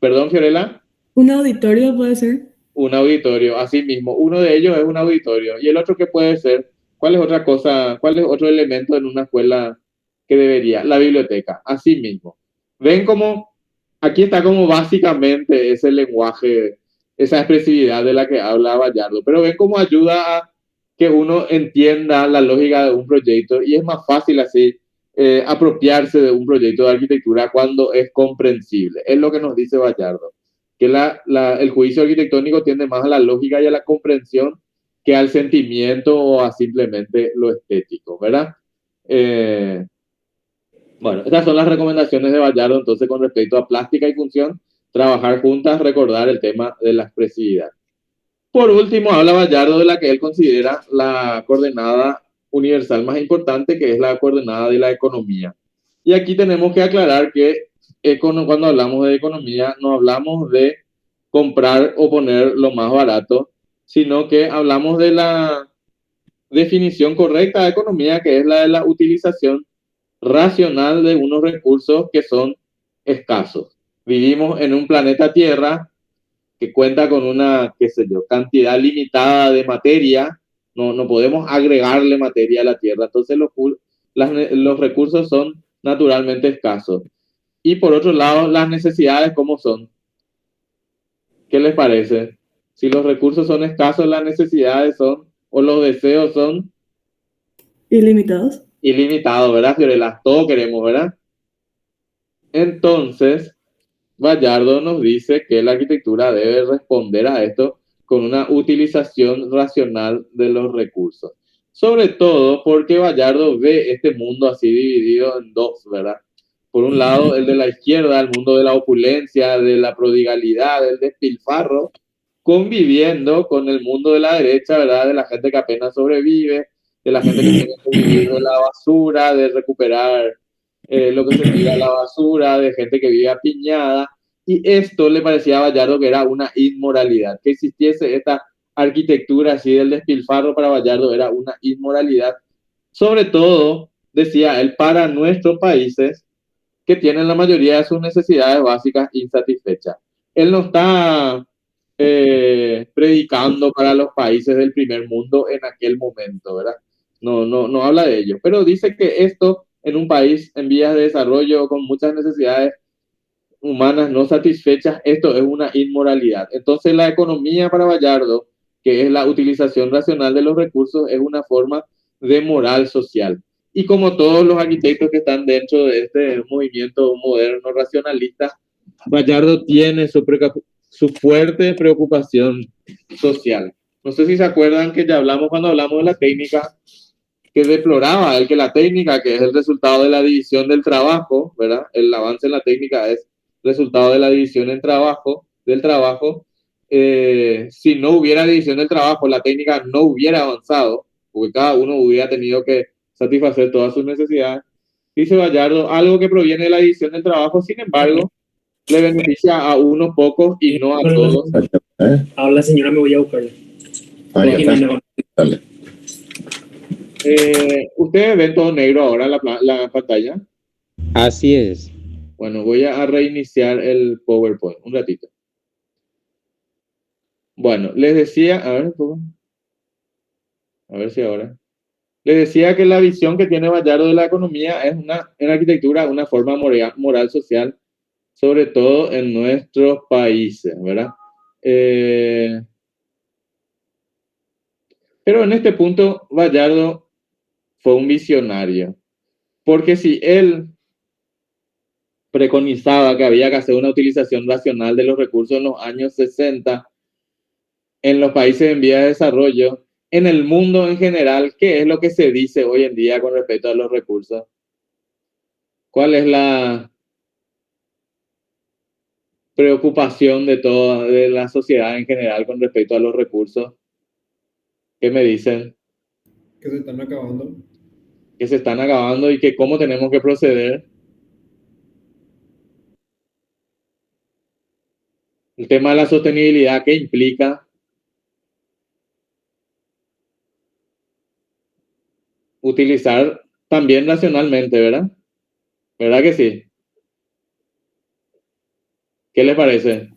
¿Perdón, Fiorella? ¿Un auditorio puede ser? Un auditorio, así mismo. Uno de ellos es un auditorio. ¿Y el otro qué puede ser? ¿Cuál es otra cosa? ¿Cuál es otro elemento en una escuela que debería? La biblioteca, así mismo. ¿Ven cómo aquí está como básicamente ese lenguaje, esa expresividad de la que habla Vallardo? Pero ven cómo ayuda a que uno entienda la lógica de un proyecto y es más fácil así apropiarse de un proyecto de arquitectura cuando es comprensible. Es lo que nos dice Vallardo, que el juicio arquitectónico tiende más a la lógica y a la comprensión que al sentimiento o a simplemente lo estético, ¿verdad? Bueno, estas son las recomendaciones de Vallardo entonces con respecto a plástica y función, trabajar juntas, recordar el tema de la expresividad. Por último, habla Vallardo de la que él considera la coordenada universal más importante, que es la coordenada de la economía. Y aquí tenemos que aclarar que cuando hablamos de economía no hablamos de comprar o poner lo más barato, sino que hablamos de la definición correcta de economía, que es la de la utilización racional de unos recursos que son escasos. Vivimos en un planeta Tierra que cuenta con una, qué sé yo, cantidad limitada de materia. No podemos agregarle materia a la Tierra. Entonces los recursos son naturalmente escasos. Y por otro lado, las necesidades, ¿cómo son? ¿Qué les parece? Si los recursos son escasos, las necesidades son, o los deseos son Ilimitados. ilimitados, ¿verdad, Fiorella? Todo queremos, ¿verdad? Entonces, Bayardo nos dice que la arquitectura debe responder a esto con una utilización racional de los recursos. Sobre todo porque Bayardo ve este mundo así dividido en dos, ¿verdad? Por un lado, el de la izquierda, el mundo de la opulencia, de la prodigalidad, del despilfarro, conviviendo con el mundo de la derecha, ¿verdad? De la gente que apenas sobrevive, de la gente que tiene que vivir de la basura, de recuperar lo que se tira a la basura, de gente que vive apiñada. Y esto le parecía a Bayardo que era una inmoralidad. Que existiese esta arquitectura así del despilfarro para Bayardo era una inmoralidad. Sobre todo, decía él, para nuestros países que tienen la mayoría de sus necesidades básicas insatisfechas. Él no está predicando para los países del primer mundo en aquel momento, ¿verdad? No habla de ello, pero dice que esto en un país en vías de desarrollo con muchas necesidades humanas no satisfechas, esto es una inmoralidad. Entonces la economía para Bayardo, que es la utilización racional de los recursos, es una forma de moral social. Y como todos los arquitectos que están dentro de este movimiento moderno racionalista, Bayardo tiene su fuerte preocupación social. No sé si se acuerdan que ya hablamos cuando hablamos de la técnica, que deploraba el que la técnica, que es el resultado de la división del trabajo, ¿verdad? El avance en la técnica es resultado de la división del trabajo, si no hubiera división del trabajo, la técnica no hubiera avanzado, porque cada uno hubiera tenido que satisfacer todas sus necesidades. Dice Bayardo, algo que proviene de la división del trabajo, sin embargo, le beneficia a unos pocos y no a todos. Habla señora, me voy a buscarle. Dale. ¿Ustedes ven todo negro ahora la pantalla? Así es. Bueno, voy a reiniciar el PowerPoint un ratito. Bueno, les decía, a ver si ahora. Les decía que la visión que tiene Bayardo de la economía es en arquitectura una forma moral social, sobre todo en nuestros países, ¿verdad? Pero en este punto Bayardo fue un visionario, porque si él preconizaba que había que hacer una utilización racional de los recursos en los años 60 en los países en vía de desarrollo, en el mundo en general, ¿qué es lo que se dice hoy en día con respecto a los recursos? ¿Cuál es la preocupación de la sociedad en general con respecto a los recursos? ¿Qué me dicen? Que se están acabando. Que se están acabando y que cómo tenemos que proceder. El tema de la sostenibilidad, ¿qué implica? Utilizar también racionalmente, ¿verdad? ¿Verdad que sí? ¿Qué les parece?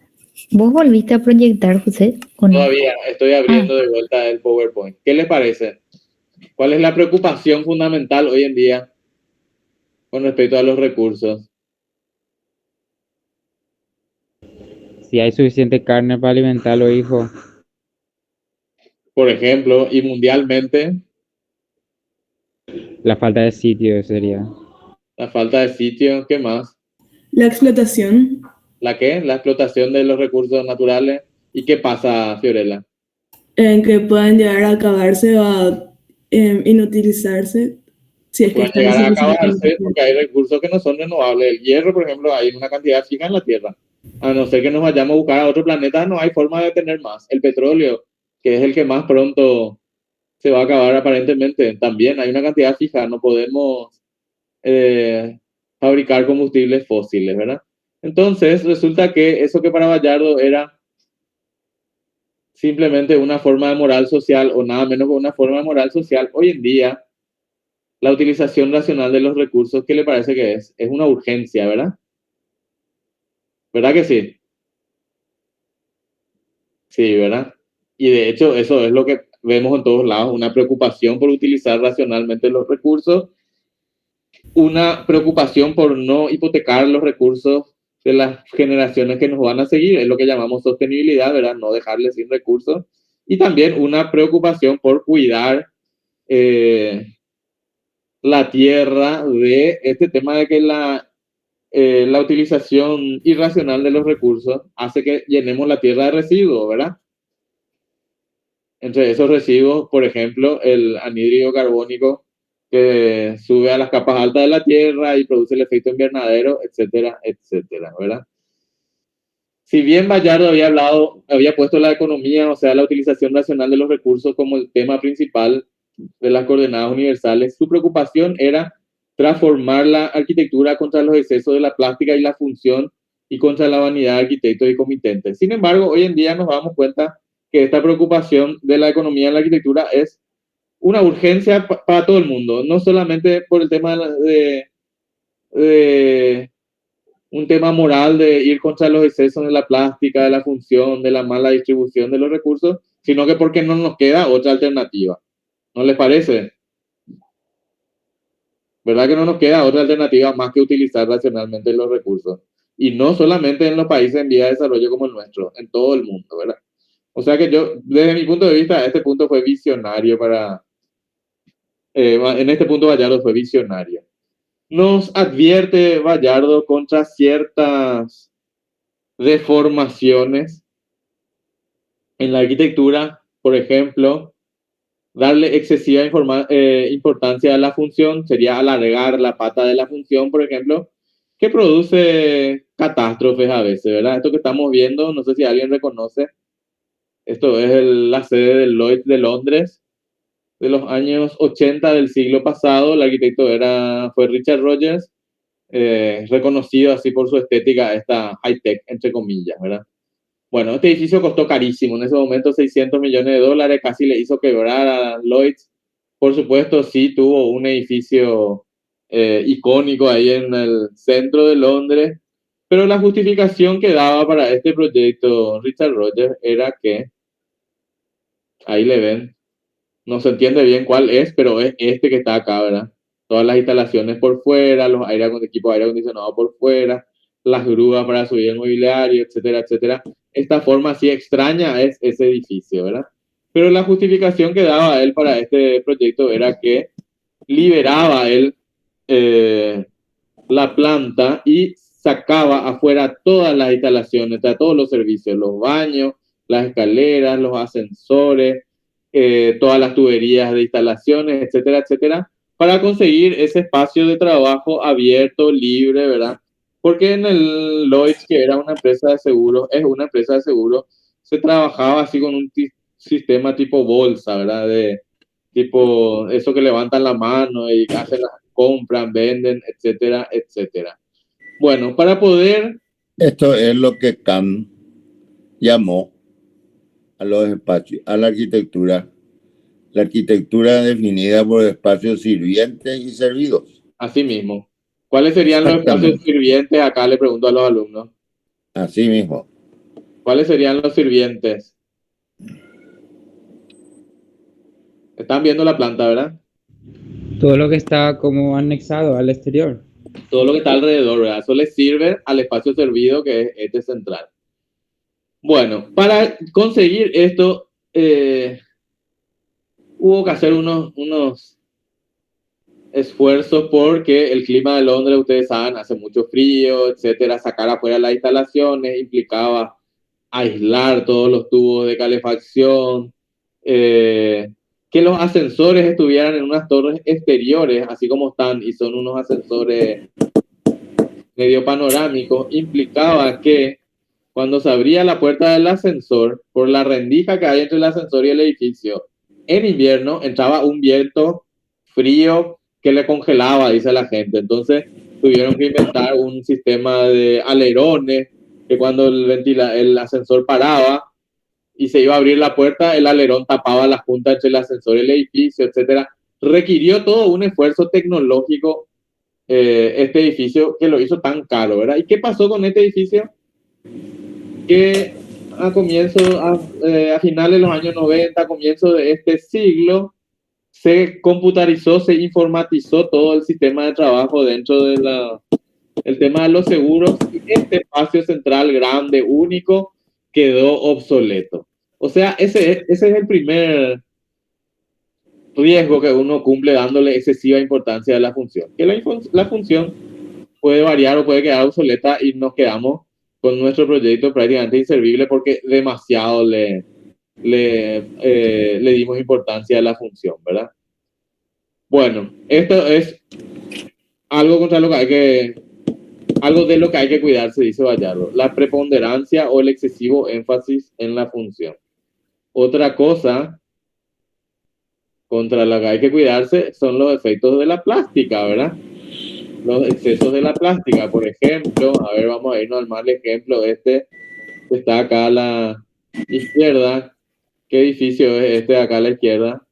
¿Vos volviste a proyectar, José? ¿O no? Todavía estoy abriendo de vuelta el PowerPoint. ¿Qué les parece? ¿Cuál es la preocupación fundamental hoy en día con respecto a los recursos? Si hay suficiente carne para alimentarlo, hijo. Por ejemplo, y mundialmente, La falta de sitio sería. la falta de sitio, ¿qué más? La explotación. ¿La qué? La explotación de los recursos naturales. ¿Y qué pasa, Fiorella? En que puedan llegar a acabarse o a inutilizarse. Si es que Pueden están llegar a acabarse suficientemente. porque hay recursos que no son renovables. El hierro, por ejemplo, hay una cantidad fija en la Tierra. A no ser que nos vayamos a buscar a otro planeta, no hay forma de tener más. El petróleo, que es el que más pronto se va a acabar aparentemente, también hay una cantidad fija. No podemos fabricar combustibles fósiles, ¿verdad? Entonces, resulta que eso que para Bayardo era simplemente una forma de moral social o nada menos que una forma de moral social, hoy en día la utilización racional de los recursos, ¿qué le parece que es? Es una urgencia, ¿verdad? ¿Verdad que sí? Sí, ¿verdad? Y de hecho eso es lo que vemos en todos lados, una preocupación por utilizar racionalmente los recursos, una preocupación por no hipotecar los recursos de las generaciones que nos van a seguir, es lo que llamamos sostenibilidad, ¿verdad? No dejarles sin recursos, y también una preocupación por cuidar la tierra de este tema de que la utilización irracional de los recursos hace que llenemos la tierra de residuos, ¿verdad? Entre esos residuos, por ejemplo, el anhídrido carbónico que sube a las capas altas de la tierra y produce el efecto invernadero, etcétera, etcétera, ¿verdad? Si bien Bayardo había puesto la economía, o sea, la utilización racional de los recursos como el tema principal de las coordenadas universales, su preocupación era transformar la arquitectura contra los excesos de la plástica y la función y contra la vanidad de arquitectos y comitentes. Sin embargo, hoy en día nos damos cuenta que esta preocupación de la economía en la arquitectura es una urgencia para todo el mundo, no solamente por el tema de un tema moral de ir contra los excesos de la plástica, de la función, de la mala distribución de los recursos, sino que porque no nos queda otra alternativa. ¿No les parece? ¿Verdad que no nos queda otra alternativa más que utilizar racionalmente los recursos? Y no solamente en los países en vía de desarrollo como el nuestro, en todo el mundo, ¿verdad? O sea que yo, desde mi punto de vista, este punto fue visionario en este punto Bayardo fue visionario. Nos advierte Bayardo contra ciertas deformaciones en la arquitectura, por ejemplo, darle excesiva importancia a la función sería alargar la pata de la función, por ejemplo, que produce catástrofes a veces, ¿verdad? Esto que estamos viendo, no sé si alguien reconoce, esto es la sede del Lloyd's de Londres, de los años 80 del siglo pasado. El arquitecto fue Richard Rogers, reconocido así por su estética, esta high-tech, entre comillas, ¿verdad? Bueno, este edificio costó carísimo, en ese momento $600 millones, casi le hizo quebrar a Lloyd's. Por supuesto, sí tuvo un edificio icónico ahí en el centro de Londres, pero la justificación que daba para este proyecto Richard Rogers era que, ahí le ven, no se entiende bien cuál es, pero es este que está acá, ¿verdad? Todas las instalaciones por fuera, los equipos de aire acondicionado por fuera, las grúas para subir el mobiliario, etcétera, etcétera. Esta forma así extraña es ese edificio, ¿verdad? Pero la justificación que daba él para este proyecto era que liberaba él la planta y sacaba afuera todas las instalaciones, todos los servicios, los baños, las escaleras, los ascensores, todas las tuberías de instalaciones, etcétera, etcétera, para conseguir ese espacio de trabajo abierto, libre, ¿verdad? Porque en el Lloyd's, que era una empresa de seguros, es una empresa de seguros, se trabajaba así con un sistema tipo bolsa, ¿verdad? De tipo, eso que levantan la mano y hacen las compran, venden, etcétera, etcétera. Bueno, para poder... Esto es lo que Kant llamó a los espacios, a la arquitectura definida por espacios sirvientes y servidos. Así mismo. ¿Cuáles serían los espacios sirvientes? Acá le pregunto a los alumnos. Así mismo. ¿Cuáles serían los sirvientes? Están viendo la planta, ¿verdad? Todo lo que está como anexado al exterior. Todo lo que está alrededor, ¿verdad? Eso le sirve al espacio servido, que es este central. Bueno, para conseguir esto, hubo que hacer unos esfuerzos porque el clima de Londres, ustedes saben, hace mucho frío, etcétera. Sacar afuera las instalaciones implicaba aislar todos los tubos de calefacción, que los ascensores estuvieran en unas torres exteriores, así como están, y son unos ascensores medio panorámicos, implicaba que cuando se abría la puerta del ascensor, por la rendija que hay entre el ascensor y el edificio, en invierno entraba un viento frío que le congelaba, dice la gente. Entonces tuvieron que inventar un sistema de alerones, que cuando el ascensor paraba y se iba a abrir la puerta, el alerón tapaba la junta entre el ascensor y el edificio, etcétera. Requirió todo un esfuerzo tecnológico este edificio que lo hizo tan caro, ¿verdad? ¿Y qué pasó con este edificio? que a finales de los años 90, a comienzos de este siglo, se computarizó, se informatizó todo el sistema de trabajo dentro de el tema de los seguros, y este espacio central grande, único, quedó obsoleto. O sea, ese es el primer riesgo que uno cumple dándole excesiva importancia a la función. Que la función puede variar o puede quedar obsoleta y nos quedamos con nuestro proyecto prácticamente inservible porque demasiado le dimos importancia a la función, ¿verdad? Bueno, esto es algo contra lo que hay que, algo de lo que hay que cuidarse, dice Vallardo, la preponderancia o el excesivo énfasis en la función. Otra cosa contra la que hay que cuidarse son los efectos de la plástica, ¿verdad? Los excesos de la plástica, por ejemplo, a ver, vamos a irnos al mal ejemplo, este que está acá a la izquierda. ¿Qué edificio es este de acá a la izquierda?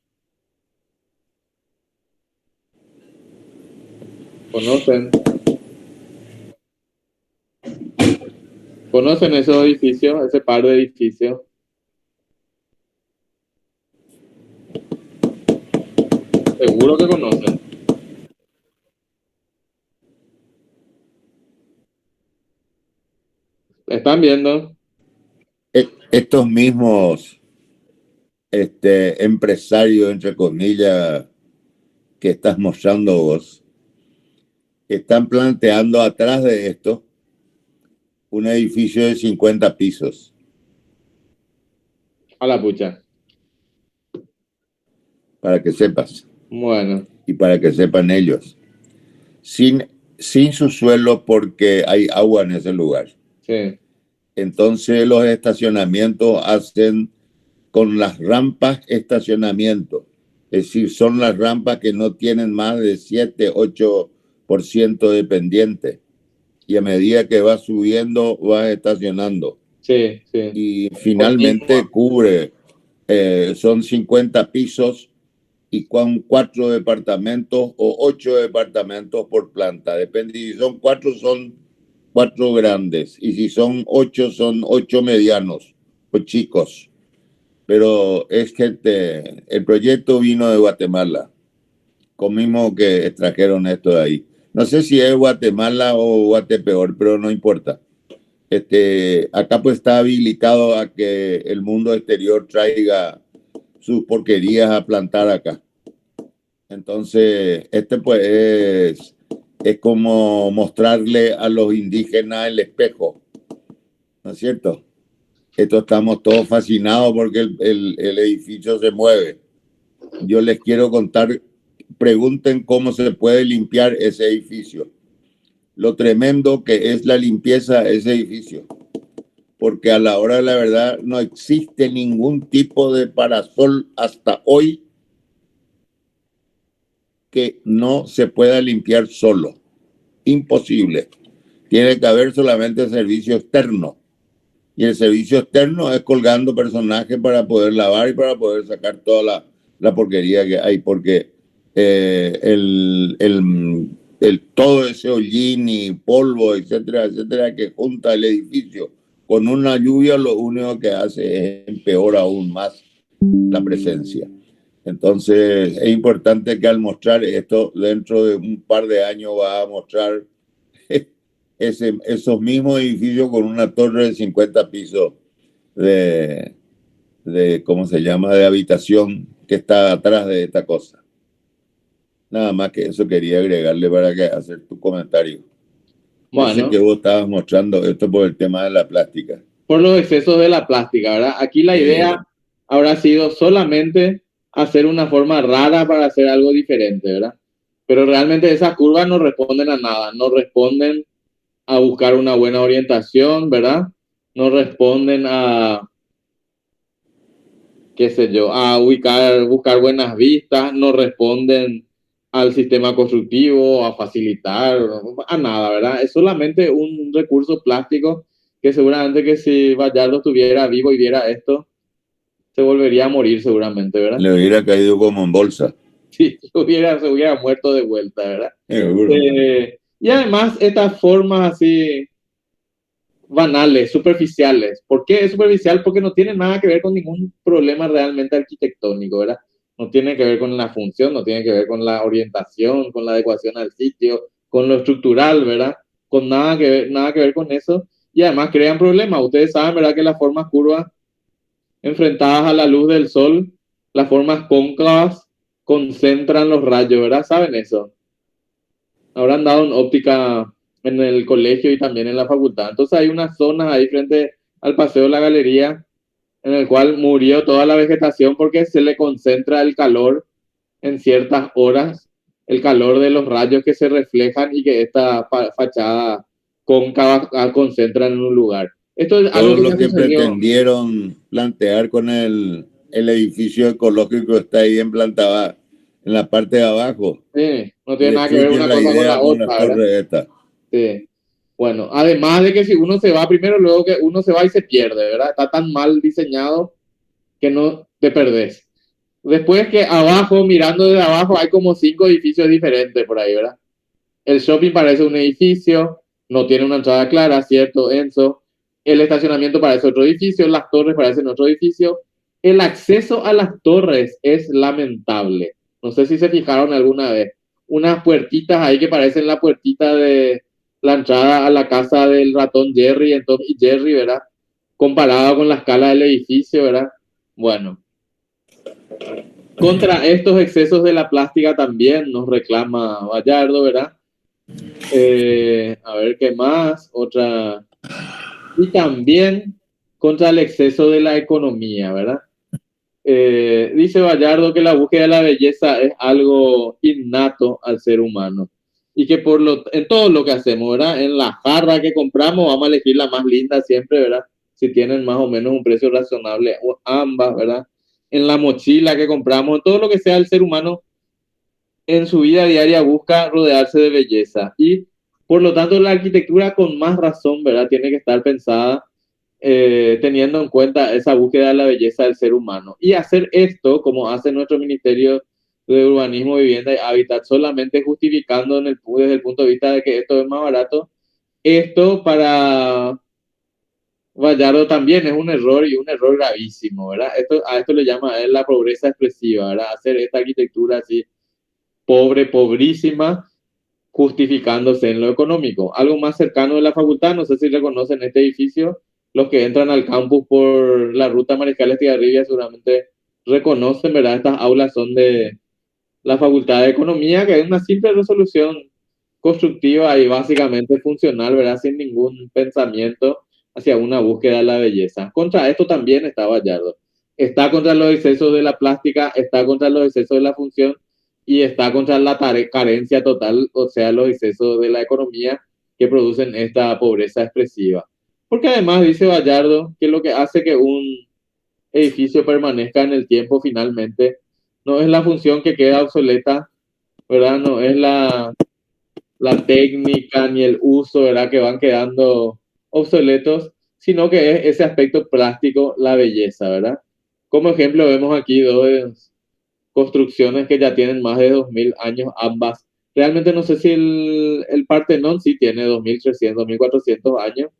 ¿Conocen? ¿Conocen esos edificios, ese par de edificios? Seguro que conocen. ¿Están viendo? Estos mismos empresarios, entre comillas, que estás mostrando vos, están planteando atrás de esto un edificio de 50 pisos. A la pucha. Para que sepas. Bueno. Y para que sepan ellos. Sin subsuelo porque hay agua en ese lugar. Sí. Entonces los estacionamientos hacen con las rampas estacionamiento. Es decir, son las rampas que no tienen más de 7-8% de pendiente. Y a medida que vas subiendo, vas estacionando. Sí, sí. Y finalmente cubre, son 50 pisos y con 4 departamentos o 8 departamentos por planta. Depende, si son 4, son 4 grandes. Y si son 8, son 8 medianos o chicos. Pero es que el proyecto vino de Guatemala, como mismo que extrajeron esto de ahí. No sé si es Guatemala o Guatepeor, pero no importa. Acá pues está habilitado a que el mundo exterior traiga sus porquerías a plantar acá. Entonces, pues es como mostrarle a los indígenas el espejo, ¿no es cierto? Estamos todos fascinados porque el edificio se mueve. Yo les quiero contar, pregunten cómo se puede limpiar ese edificio. Lo tremendo que es la limpieza de ese edificio. Porque a la hora de la verdad no existe ningún tipo de parasol hasta hoy que no se pueda limpiar solo. Imposible. Tiene que haber solamente servicio externo. Y el servicio externo es colgando personajes para poder lavar y para poder sacar toda la porquería que hay. Porque todo ese hollín y polvo, etcétera, etcétera, que junta el edificio con una lluvia, lo único que hace es empeorar aún más la presencia. Entonces, es importante que al mostrar esto, dentro de un par de años va a mostrar esos mismos edificios con una torre de 50 pisos de ¿cómo se llama?, de habitación que está atrás de esta cosa. Nada más que eso quería agregarle para que hacer tu comentario. Bueno. Yo sé que vos estabas mostrando esto por el tema de la plástica. Por los excesos de la plástica, ¿verdad? Aquí la idea habrá sido solamente hacer una forma rara para hacer algo diferente, ¿verdad? Pero realmente esas curvas no responden a nada, no responden a buscar una buena orientación, ¿verdad? No responden a, qué sé yo, a buscar buenas vistas, no responden al sistema constructivo, a facilitar, a nada, ¿verdad? Es solamente un recurso plástico que seguramente que si Vallardo estuviera vivo y viera esto, se volvería a morir seguramente, ¿verdad? Le hubiera caído como en bolsa. Sí, se hubiera muerto de vuelta, ¿verdad? Seguro. Y además estas formas así banales, superficiales. ¿Por qué es superficial? Porque no tiene nada que ver con ningún problema realmente arquitectónico, ¿verdad? No tiene que ver con la función, no tiene que ver con la orientación, con la adecuación al sitio, con lo estructural, ¿verdad? Con nada que ver con eso. Y además crean problemas. Ustedes saben, ¿verdad? Que las formas curvas enfrentadas a la luz del sol, las formas cóncavas, concentran los rayos, ¿verdad? ¿Saben eso? Habrán dado en óptica en el colegio y también en la facultad. Entonces hay unas zonas ahí frente al Paseo de la Galería en el cual murió toda la vegetación porque se le concentra el calor en ciertas horas, el calor de los rayos que se reflejan y que esta fachada cóncava concentra en un lugar. Esto es algo Todo lo que sucedió. pretendieron plantear con el edificio ecológico está ahí en planta baja, en la parte de abajo. Sí, no tiene nada que ver una cosa con la otra, ¿verdad? Sí. Bueno, además de que si uno se va primero, luego que uno se va y se pierde, ¿verdad? Está tan mal diseñado que no te perdés. Después que abajo, mirando desde abajo, hay como 5 edificios diferentes por ahí, ¿verdad? El shopping parece un edificio, no tiene una entrada clara, ¿cierto, Enzo? El estacionamiento parece otro edificio, las torres parecen otro edificio. El acceso a las torres es lamentable. No sé si se fijaron alguna vez. Unas puertitas ahí que parecen la puertita de la entrada a la casa del ratón Jerry, en Tom y Jerry, ¿verdad? Comparado con la escala del edificio, ¿verdad? Bueno. Contra estos excesos de la plástica también nos reclama Vallardo, ¿verdad? A ver qué más, otra. Y también contra el exceso de la economía, ¿verdad? Dice Vallardo que la búsqueda de la belleza es algo innato al ser humano y que en todo lo que hacemos, ¿verdad? En la jarra que compramos vamos a elegir la más linda siempre, ¿verdad? Si tienen más o menos un precio razonable, ambas, ¿verdad? En la mochila que compramos, en todo lo que sea el ser humano en su vida diaria busca rodearse de belleza y por lo tanto la arquitectura con más razón, ¿verdad? Tiene que estar pensada teniendo en cuenta esa búsqueda de la belleza del ser humano. Y hacer esto, como hace nuestro Ministerio de Urbanismo, Vivienda y Hábitat, solamente justificando desde el punto de vista de que esto es más barato, esto para Vallardo también es un error y un error gravísimo, ¿verdad? A esto le llama la pobreza expresiva, ¿verdad? Hacer esta arquitectura así pobre, pobrísima, justificándose en lo económico. Algo más cercano de la facultad, no sé si reconocen este edificio, los que entran al campus por la ruta Mariscal Estigarribia seguramente reconocen, ¿verdad? Estas aulas son de la Facultad de Economía, que es una simple resolución constructiva y básicamente funcional, ¿verdad? Sin ningún pensamiento hacia una búsqueda de la belleza. Contra esto también está Vallardo. Está contra los excesos de la plástica, está contra los excesos de la función y está contra la carencia total, o sea, los excesos de la economía que producen esta pobreza expresiva. Porque además dice Vallardo que lo que hace que un edificio permanezca en el tiempo finalmente no es la función que queda obsoleta, ¿verdad? No es la técnica ni el uso, ¿verdad? Que van quedando obsoletos, sino que es ese aspecto plástico, la belleza, ¿verdad? Como ejemplo vemos aquí dos construcciones que ya tienen más de 2000 años ambas. Realmente no sé si el Partenón sí tiene 2300, 2400 años.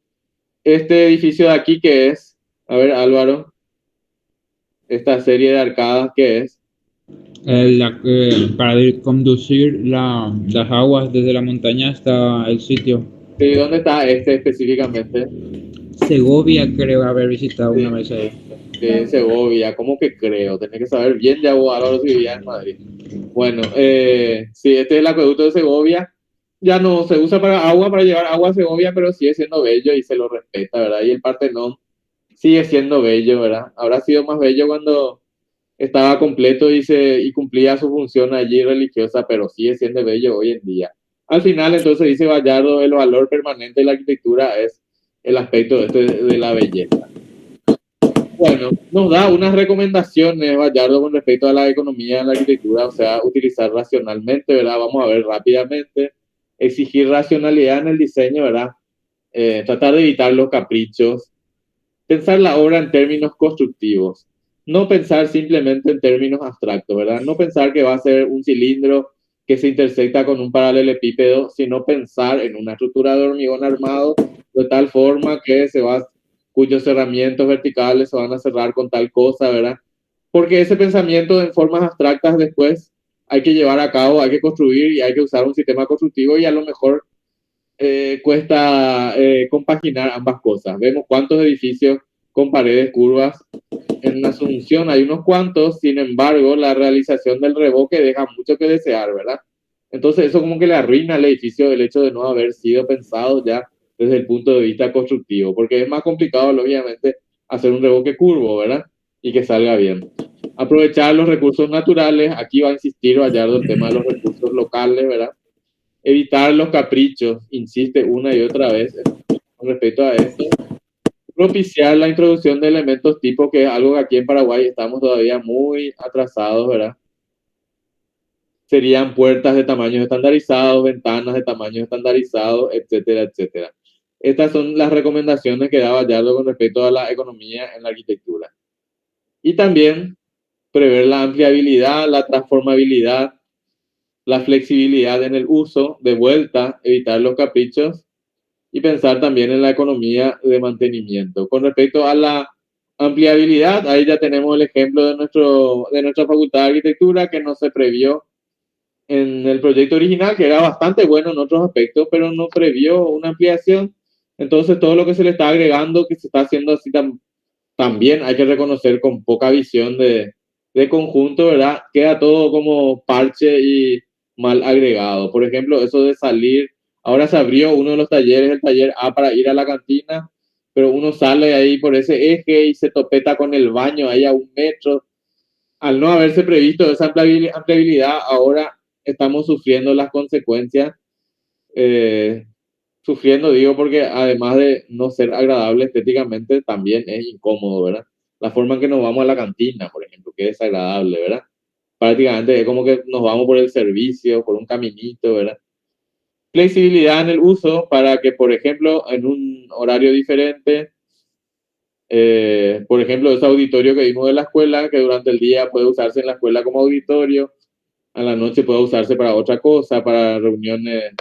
Este edificio de aquí, ¿qué es? A ver, Álvaro, esta serie de arcadas, ¿qué es? Para conducir las aguas desde la montaña hasta el sitio. Sí, ¿dónde está este específicamente? Segovia, creo haber visitado Sí. una vez ahí. De Segovia, ¿cómo que creo? Tenés que saber bien ya vos, Álvaro, si vivía en Madrid. Bueno, sí, este es el acueducto de Segovia. Ya no se usa para agua, para llevar agua a Segovia, pero sigue siendo bello y se lo respeta, ¿verdad? Y el Partenón sigue siendo bello, ¿verdad? Habrá sido más bello cuando estaba completo y cumplía su función allí religiosa, pero sigue siendo bello hoy en día. Al final, entonces, dice Vallardo, el valor permanente de la arquitectura es el aspecto de la belleza. Bueno, nos da unas recomendaciones, Vallardo, con respecto a la economía en la arquitectura, o sea, utilizar racionalmente, ¿verdad? Vamos a ver rápidamente. Exigir racionalidad en el diseño, ¿verdad? Tratar de evitar los caprichos. Pensar la obra en términos constructivos. No pensar simplemente en términos abstractos, ¿verdad? No pensar que va a ser un cilindro que se intersecta con un paralelepípedo, sino pensar en una estructura de hormigón armado de tal forma que cuyos cerramientos verticales se van a cerrar con tal cosa, ¿verdad? Porque ese pensamiento en formas abstractas después hay que llevar a cabo, hay que construir y hay que usar un sistema constructivo y a lo mejor cuesta compaginar ambas cosas. Vemos cuántos edificios con paredes curvas en Asunción, hay unos cuantos, sin embargo, la realización del revoque deja mucho que desear, ¿verdad? Entonces eso como que le arruina al edificio el hecho de no haber sido pensado ya desde el punto de vista constructivo, porque es más complicado, obviamente, hacer un revoque curvo, ¿verdad? Y que salga bien. Aprovechar los recursos naturales, aquí va a insistir Gallardo el tema de los recursos locales, ¿verdad? Evitar los caprichos, insiste una y otra vez con respecto a esto. Propiciar la introducción de elementos tipo, que es algo que aquí en Paraguay estamos todavía muy atrasados, ¿verdad? Serían puertas de tamaños estandarizados, ventanas de tamaños estandarizados, etcétera, etcétera. Estas son las recomendaciones que da Gallardo con respecto a la economía en la arquitectura. Y también prever la ampliabilidad, la transformabilidad, la flexibilidad en el uso, de vuelta, evitar los caprichos y pensar también en la economía de mantenimiento. Con respecto a la ampliabilidad, ahí ya tenemos el ejemplo de nuestra Facultad de Arquitectura, que no se previó en el proyecto original, que era bastante bueno en otros aspectos, pero no previó una ampliación. Entonces todo lo que se le está agregando, que se está haciendo así también hay que reconocer con poca visión de conjunto, ¿verdad? Queda todo como parche y mal agregado. Por ejemplo, eso de salir, ahora se abrió uno de los talleres, el taller A, para ir a la cantina, pero uno sale ahí por ese eje y se topeta con el baño ahí a 1 metro. Al no haberse previsto esa ampliabilidad, ahora estamos sufriendo las consecuencias. Sufriendo, digo, porque además de no ser agradable estéticamente, también es incómodo, ¿verdad? La forma en que nos vamos a la cantina, por ejemplo, que es desagradable, ¿verdad? Prácticamente es como que nos vamos por el servicio, por un caminito, ¿verdad? Flexibilidad en el uso para que, por ejemplo, en un horario diferente, por ejemplo, ese auditorio que vimos de la escuela, que durante el día puede usarse en la escuela como auditorio, a la noche puede usarse para otra cosa, para reuniones,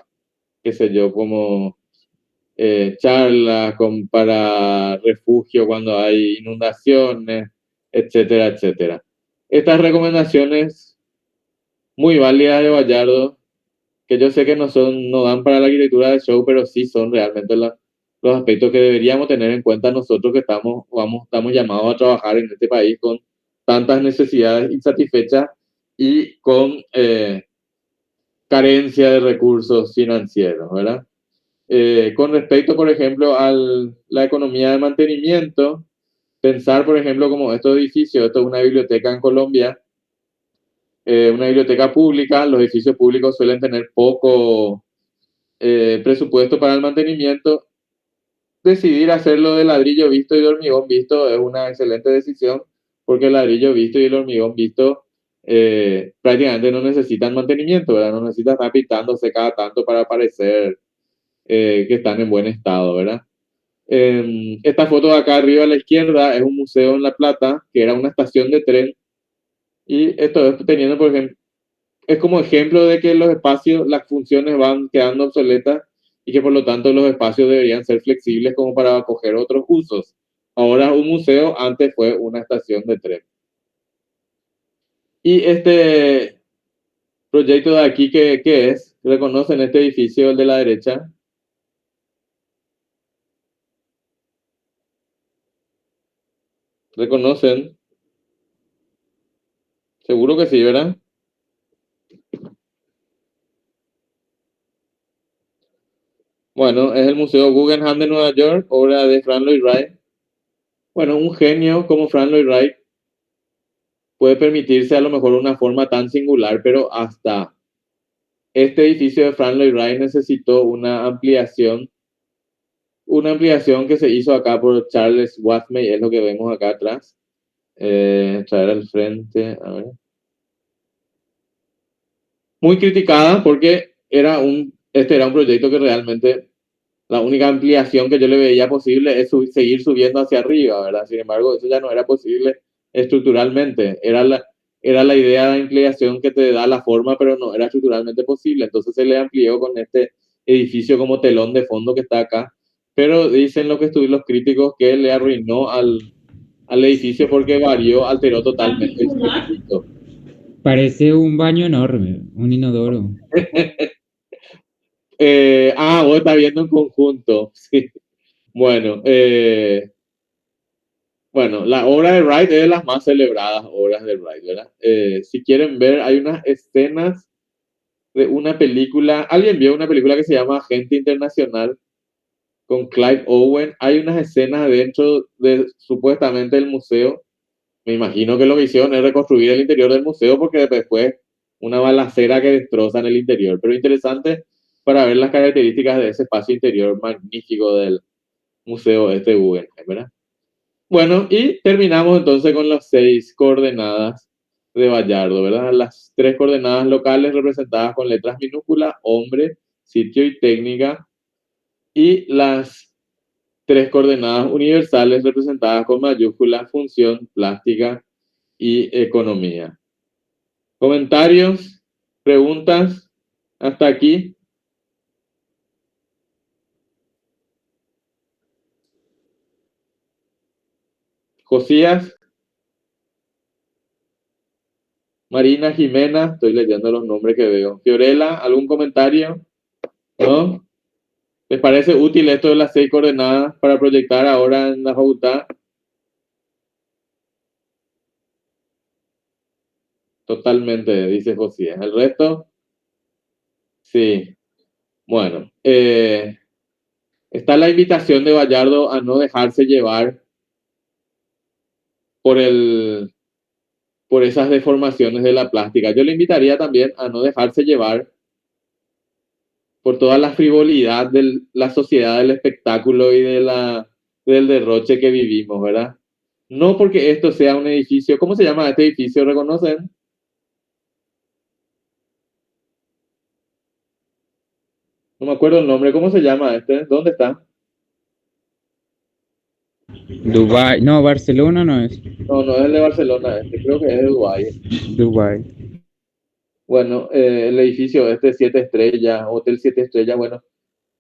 qué sé yo, como charlas, para refugio cuando hay inundaciones, etcétera, etcétera. Estas recomendaciones muy válidas de Gallardo, que yo sé que no dan para la arquitectura de show, pero sí son realmente los aspectos que deberíamos tener en cuenta nosotros que estamos llamados a trabajar en este país con tantas necesidades insatisfechas y con carencia de recursos financieros, ¿verdad? Con respecto, por ejemplo, a la economía de mantenimiento, pensar, por ejemplo, como estos edificios, esto es una biblioteca en Colombia, una biblioteca pública, los edificios públicos suelen tener poco presupuesto para el mantenimiento. Decidir hacerlo de ladrillo visto y de hormigón visto es una excelente decisión, porque el ladrillo visto y el hormigón visto prácticamente no necesitan mantenimiento, ¿verdad? No necesitan estar pintándose cada tanto para parecer que están en buen estado, ¿verdad? Esta foto de acá arriba a la izquierda es un museo en La Plata, que era una estación de tren, y esto es teniendo, por ejemplo, es como ejemplo de que los espacios, las funciones van quedando obsoletas y que por lo tanto los espacios deberían ser flexibles como para acoger otros usos. Ahora un museo, antes fue una estación de tren. Y este proyecto de aquí, ¿qué es? ¿Reconocen este edificio, el de la derecha? ¿Reconocen? Seguro que sí, ¿verdad? Bueno, es el Museo Guggenheim de Nueva York, obra de Frank Lloyd Wright. Bueno, un genio como Frank Lloyd Wright puede permitirse a lo mejor una forma tan singular, pero hasta este edificio de Frank Lloyd Wright necesitó una ampliación que se hizo acá por Charles Watmey, es lo que vemos acá atrás. Traer al frente, a ver. Muy criticada porque este era un proyecto que realmente la única ampliación que yo le veía posible es seguir subiendo hacia arriba, ¿verdad? Sin embargo, eso ya no era posible estructuralmente. era la idea de ampliación que te da la forma, pero no era estructuralmente posible. Entonces se le amplió con este edificio como telón de fondo que está acá. Pero dicen los críticos que le arruinó al edificio porque varió, alteró totalmente el circuito. Parece un baño enorme, un inodoro. Vos estás viendo en conjunto. Sí. Bueno, bueno, la obra de Wright es de las más celebradas obras de Wright, ¿verdad? Si quieren ver, hay unas escenas de una película. ¿Alguien vio una película que se llama Agente Internacional con Clive Owen? Hay unas escenas dentro de supuestamente el museo. Me imagino que lo que hicieron es reconstruir el interior del museo porque después una balacera que destrozan el interior. Pero interesante para ver las características de ese espacio interior magnífico del Museo Guggenheim, ¿verdad? Bueno, y terminamos entonces con las 6 coordenadas de Bayardo, ¿verdad? Las 3 coordenadas locales representadas con letras minúsculas, hombre, sitio y técnica, y las 3 coordenadas universales representadas con mayúsculas, función, plástica y economía. ¿Comentarios? ¿Preguntas? ¿Hasta aquí? Josías, Marina, Jimena, estoy leyendo los nombres que veo. Fiorella, ¿algún comentario? ¿No? ¿Les parece útil esto de las 6 coordenadas para proyectar ahora en la facultad? Totalmente, dice Josías. ¿El resto? Sí. Bueno, está la invitación de Bayardo a no dejarse llevar por esas deformaciones de la plástica. Yo le invitaría también a no dejarse llevar por toda la frivolidad de la sociedad del espectáculo y del derroche que vivimos, ¿verdad? No porque esto sea un edificio. ¿Cómo se llama este edificio? ¿Reconocen? No me acuerdo el nombre. ¿Cómo se llama este? ¿Dónde está? Dubái, no, Barcelona no es. No, no es el de Barcelona. Creo que es de Dubái. Dubái. Bueno, el edificio 7 estrellas, Hotel 7 estrellas, bueno.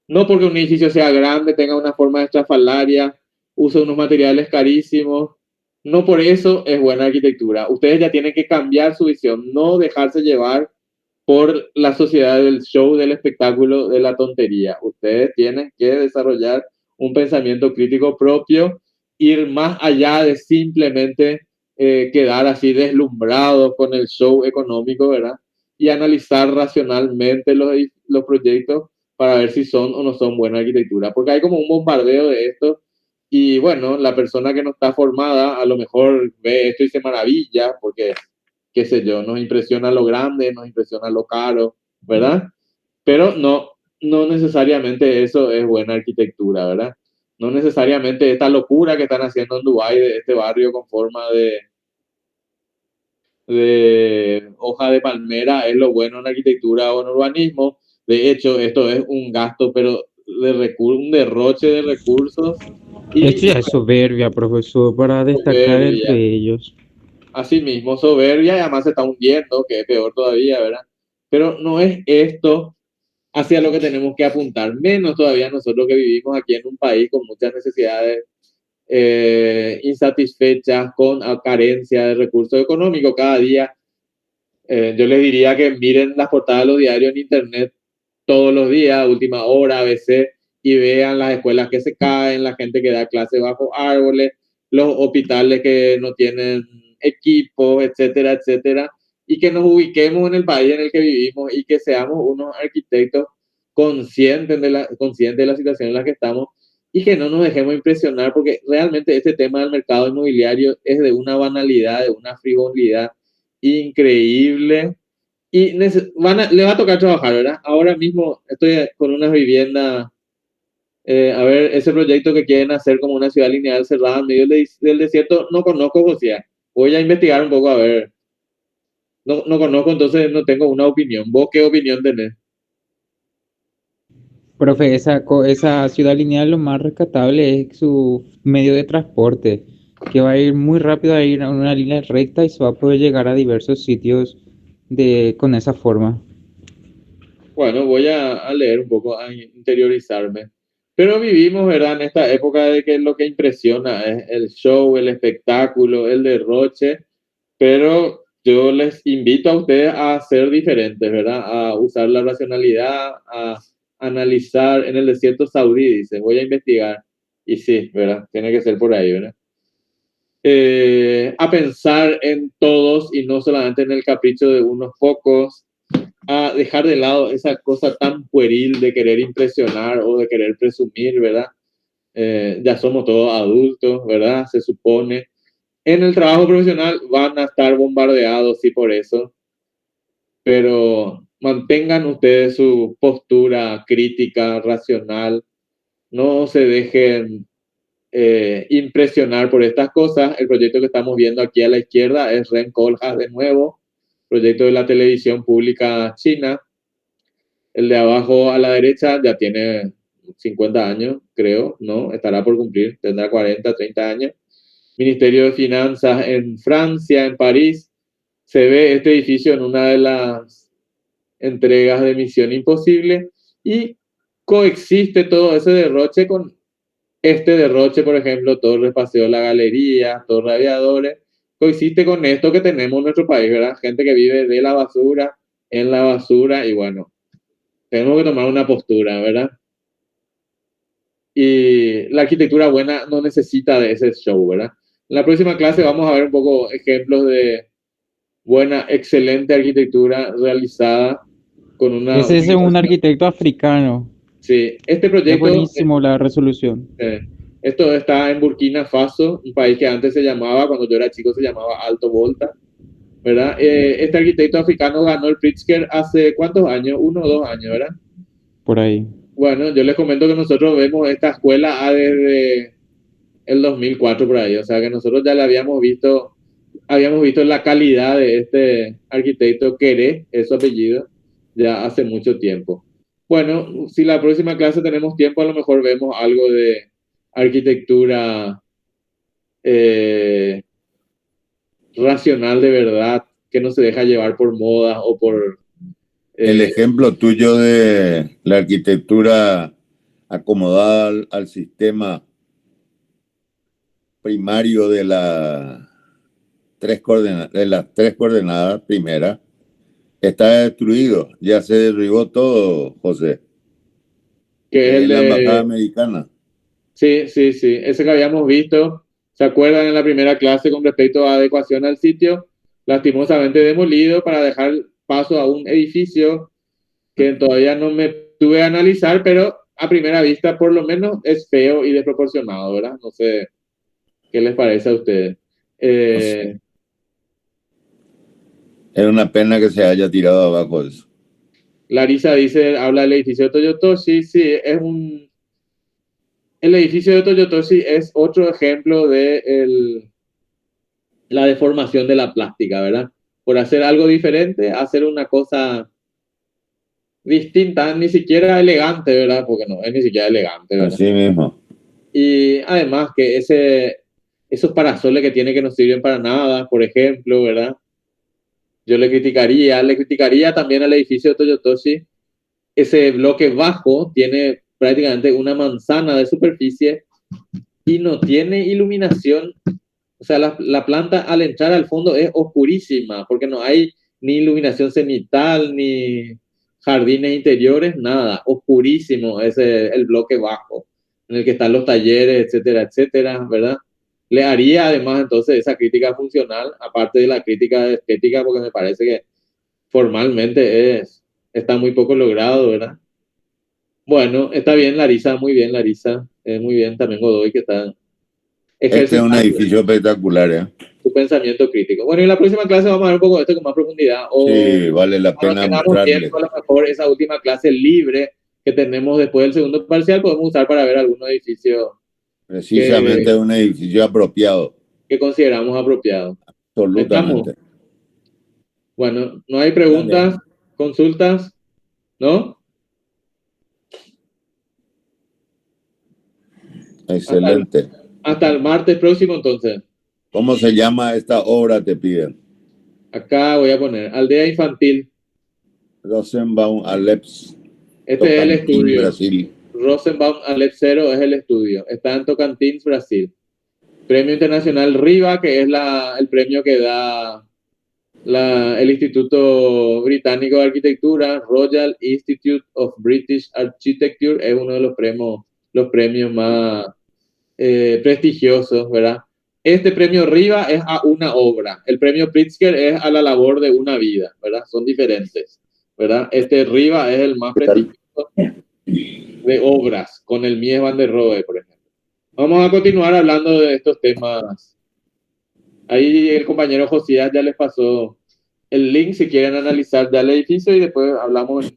No porque un edificio sea grande, tenga una forma estrafalaria, use unos materiales carísimos. No por eso es buena arquitectura. Ustedes ya tienen que cambiar su visión, no dejarse llevar por la sociedad del show, del espectáculo, de la tontería. Ustedes tienen que desarrollar un pensamiento crítico propio, ir más allá de simplemente quedar así deslumbrados con el show económico, ¿verdad? Y analizar racionalmente los proyectos para ver si son o no son buena arquitectura. Porque hay como un bombardeo de esto y bueno, la persona que no está formada a lo mejor ve esto y se maravilla porque qué sé yo, nos impresiona lo grande, nos impresiona lo caro, ¿verdad? Pero no necesariamente eso es buena arquitectura, ¿verdad? No necesariamente esta locura que están haciendo en Dubái de este barrio con forma de hoja de palmera es lo bueno en arquitectura o en urbanismo. De hecho, esto es un gasto, pero un derroche de recursos. Y Esto ya es soberbia, profesor, para destacar soberbia. entre ellos. Asimismo, soberbia y además se está hundiendo, que es peor todavía, ¿verdad? Pero no es esto hacia lo que tenemos que apuntar, menos todavía nosotros que vivimos aquí en un país con muchas necesidades insatisfechas, con carencia de recursos económicos cada día. Yo les diría que miren las portadas de los diarios en internet todos los días, última hora, a veces, y vean las escuelas que se caen, la gente que da clases bajo árboles, los hospitales que no tienen equipos, etcétera, etcétera, y que nos ubiquemos en el país en el que vivimos y que seamos unos arquitectos conscientes de la situación en la que estamos y que no nos dejemos impresionar porque realmente este tema del mercado inmobiliario es de una banalidad, de una frivolidad increíble y le va a tocar trabajar, ¿verdad? Ahora mismo estoy con unas viviendas, a ver, ese proyecto que quieren hacer como una ciudad lineal cerrada en medio del desierto, no conozco, José. Voy a investigar un poco a ver. No conozco, entonces no tengo una opinión. ¿Vos qué opinión tenés? Profe, esa ciudad lineal lo más rescatable es su medio de transporte. que va a ir muy rápido, a ir en una línea recta y se va a poder llegar a diversos sitios con esa forma. Bueno, voy a leer un poco, a interiorizarme. Pero vivimos, ¿verdad?, en esta época de que lo que impresiona es el show, el espectáculo, el derroche, pero yo les invito a ustedes a ser diferentes, ¿verdad? A usar la racionalidad, a analizar. En el desierto saudí, dice, voy a investigar. Y sí, ¿verdad? Tiene que ser por ahí, ¿verdad? A pensar en todos y no solamente en el capricho de unos pocos, a dejar de lado esa cosa tan pueril de querer impresionar o de querer presumir, ¿verdad? Ya somos todos adultos, ¿verdad? Se supone. En el trabajo profesional van a estar bombardeados, sí, por eso, pero mantengan ustedes su postura crítica, racional, no se dejen impresionar por estas cosas. El proyecto que estamos viendo aquí a la izquierda es Ren Koolhaas de nuevo, proyecto de la televisión pública china. El de abajo a la derecha ya tiene 50 años, creo, ¿no? Estará por cumplir, tendrá 40, 30 años. Ministerio de Finanzas en Francia, en París. Se ve este edificio en una de las entregas de Misión Imposible y coexiste todo ese derroche con este derroche, por ejemplo, Torres Paseo La Galería, Torre Aviadores, coexiste con esto que tenemos en nuestro país, ¿verdad? Gente que vive de la basura, en la basura, y bueno, tenemos que tomar una postura, ¿verdad? Y la arquitectura buena no necesita de ese show, ¿verdad? En la próxima clase vamos a ver un poco ejemplos de buena, excelente arquitectura realizada con una... Ese es un arquitecto africano. Sí, este Es proyecto... buenísimo la resolución. Esto está en Burkina Faso, un país que antes se llamaba, cuando yo era chico, se llamaba Alto Volta, ¿verdad? Este arquitecto africano ganó el Pritzker hace ¿cuántos años? 1 o 2 años, ¿verdad? Por ahí. Bueno, yo les comento que nosotros vemos esta escuela desde el 2004 por ahí, o sea que nosotros ya le habíamos visto la calidad de este arquitecto, Queré, es su apellido, ya hace mucho tiempo. Bueno, si la próxima clase tenemos tiempo, a lo mejor vemos algo de arquitectura racional de verdad, que no se deja llevar por moda o por... El ejemplo tuyo de la arquitectura acomodada al sistema primario de las tres coordenadas primeras está destruido. Ya se derribó todo, José. Que es el la de... embajada americana. Sí, sí, sí. Ese que habíamos visto, ¿se acuerdan en la primera clase con respecto a adecuación al sitio? Lastimosamente demolido para dejar paso a un edificio que todavía no me tuve a analizar, pero a primera vista por lo menos es feo y desproporcionado, ¿verdad? No sé qué les parece a ustedes. Es una pena que se haya tirado abajo eso. Larisa dice, habla del edificio de Toyotoshi. Sí, el edificio de Toyotoshi es otro ejemplo de la deformación de la plástica, ¿verdad? Por hacer algo diferente, hacer una cosa distinta, ni siquiera elegante, ¿verdad? Porque no es ni siquiera elegante, ¿verdad? Así mismo. Y además que esos parasoles que tiene que no sirven para nada, por ejemplo, ¿verdad? Yo le criticaría también al edificio de Toyotoshi. Ese bloque bajo tiene prácticamente una manzana de superficie y no tiene iluminación. O sea, la planta al entrar al fondo es oscurísima porque no hay ni iluminación cenital, ni jardines interiores, nada. Oscurísimo es el bloque bajo en el que están los talleres, etcétera, etcétera, ¿verdad? Le haría además entonces esa crítica funcional, aparte de la crítica de estética, porque me parece que formalmente está muy poco logrado, ¿verdad? Bueno, está bien Larisa, muy bien Larisa, muy bien también Godoy que está Este es un edificio espectacular, ¿eh? su pensamiento crítico. Bueno, y en la próxima clase vamos a ver un poco de esto con más profundidad. Sí, vale la pena mostrarle. Tiempo, a lo mejor esa última clase libre que tenemos después del segundo parcial podemos usar para ver algunos edificios. Precisamente un edificio apropiado. Que consideramos apropiado. Absolutamente. ¿Estamos? Bueno, ¿no hay preguntas, consultas? ¿No? Excelente. Hasta el martes próximo, entonces. ¿Cómo se llama esta obra, te piden? Acá voy a poner Aldea Infantil. Rosenbaum Aleps. Este es el Tocantins, estudio. Brasil. Rosenbaum Alep 0 es el estudio. Está en Tocantins, Brasil. Premio Internacional RIVA, que es el premio que da el Instituto Británico de Arquitectura. Royal Institute of British Architecture es uno de los premios más prestigiosos, ¿verdad? Este premio RIVA es a una obra. El premio Pritzker es a la labor de una vida, ¿verdad? Son diferentes, ¿verdad? Este RIVA es el más prestigioso de obras, con el Mies van der Rohe, por ejemplo. Vamos a continuar hablando de estos temas. Ahí el compañero Josías ya les pasó el link si quieren analizar ya el edificio y después hablamos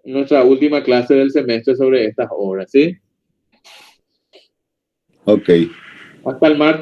en nuestra última clase del semestre sobre estas obras, ¿sí? Ok. Hasta el martes.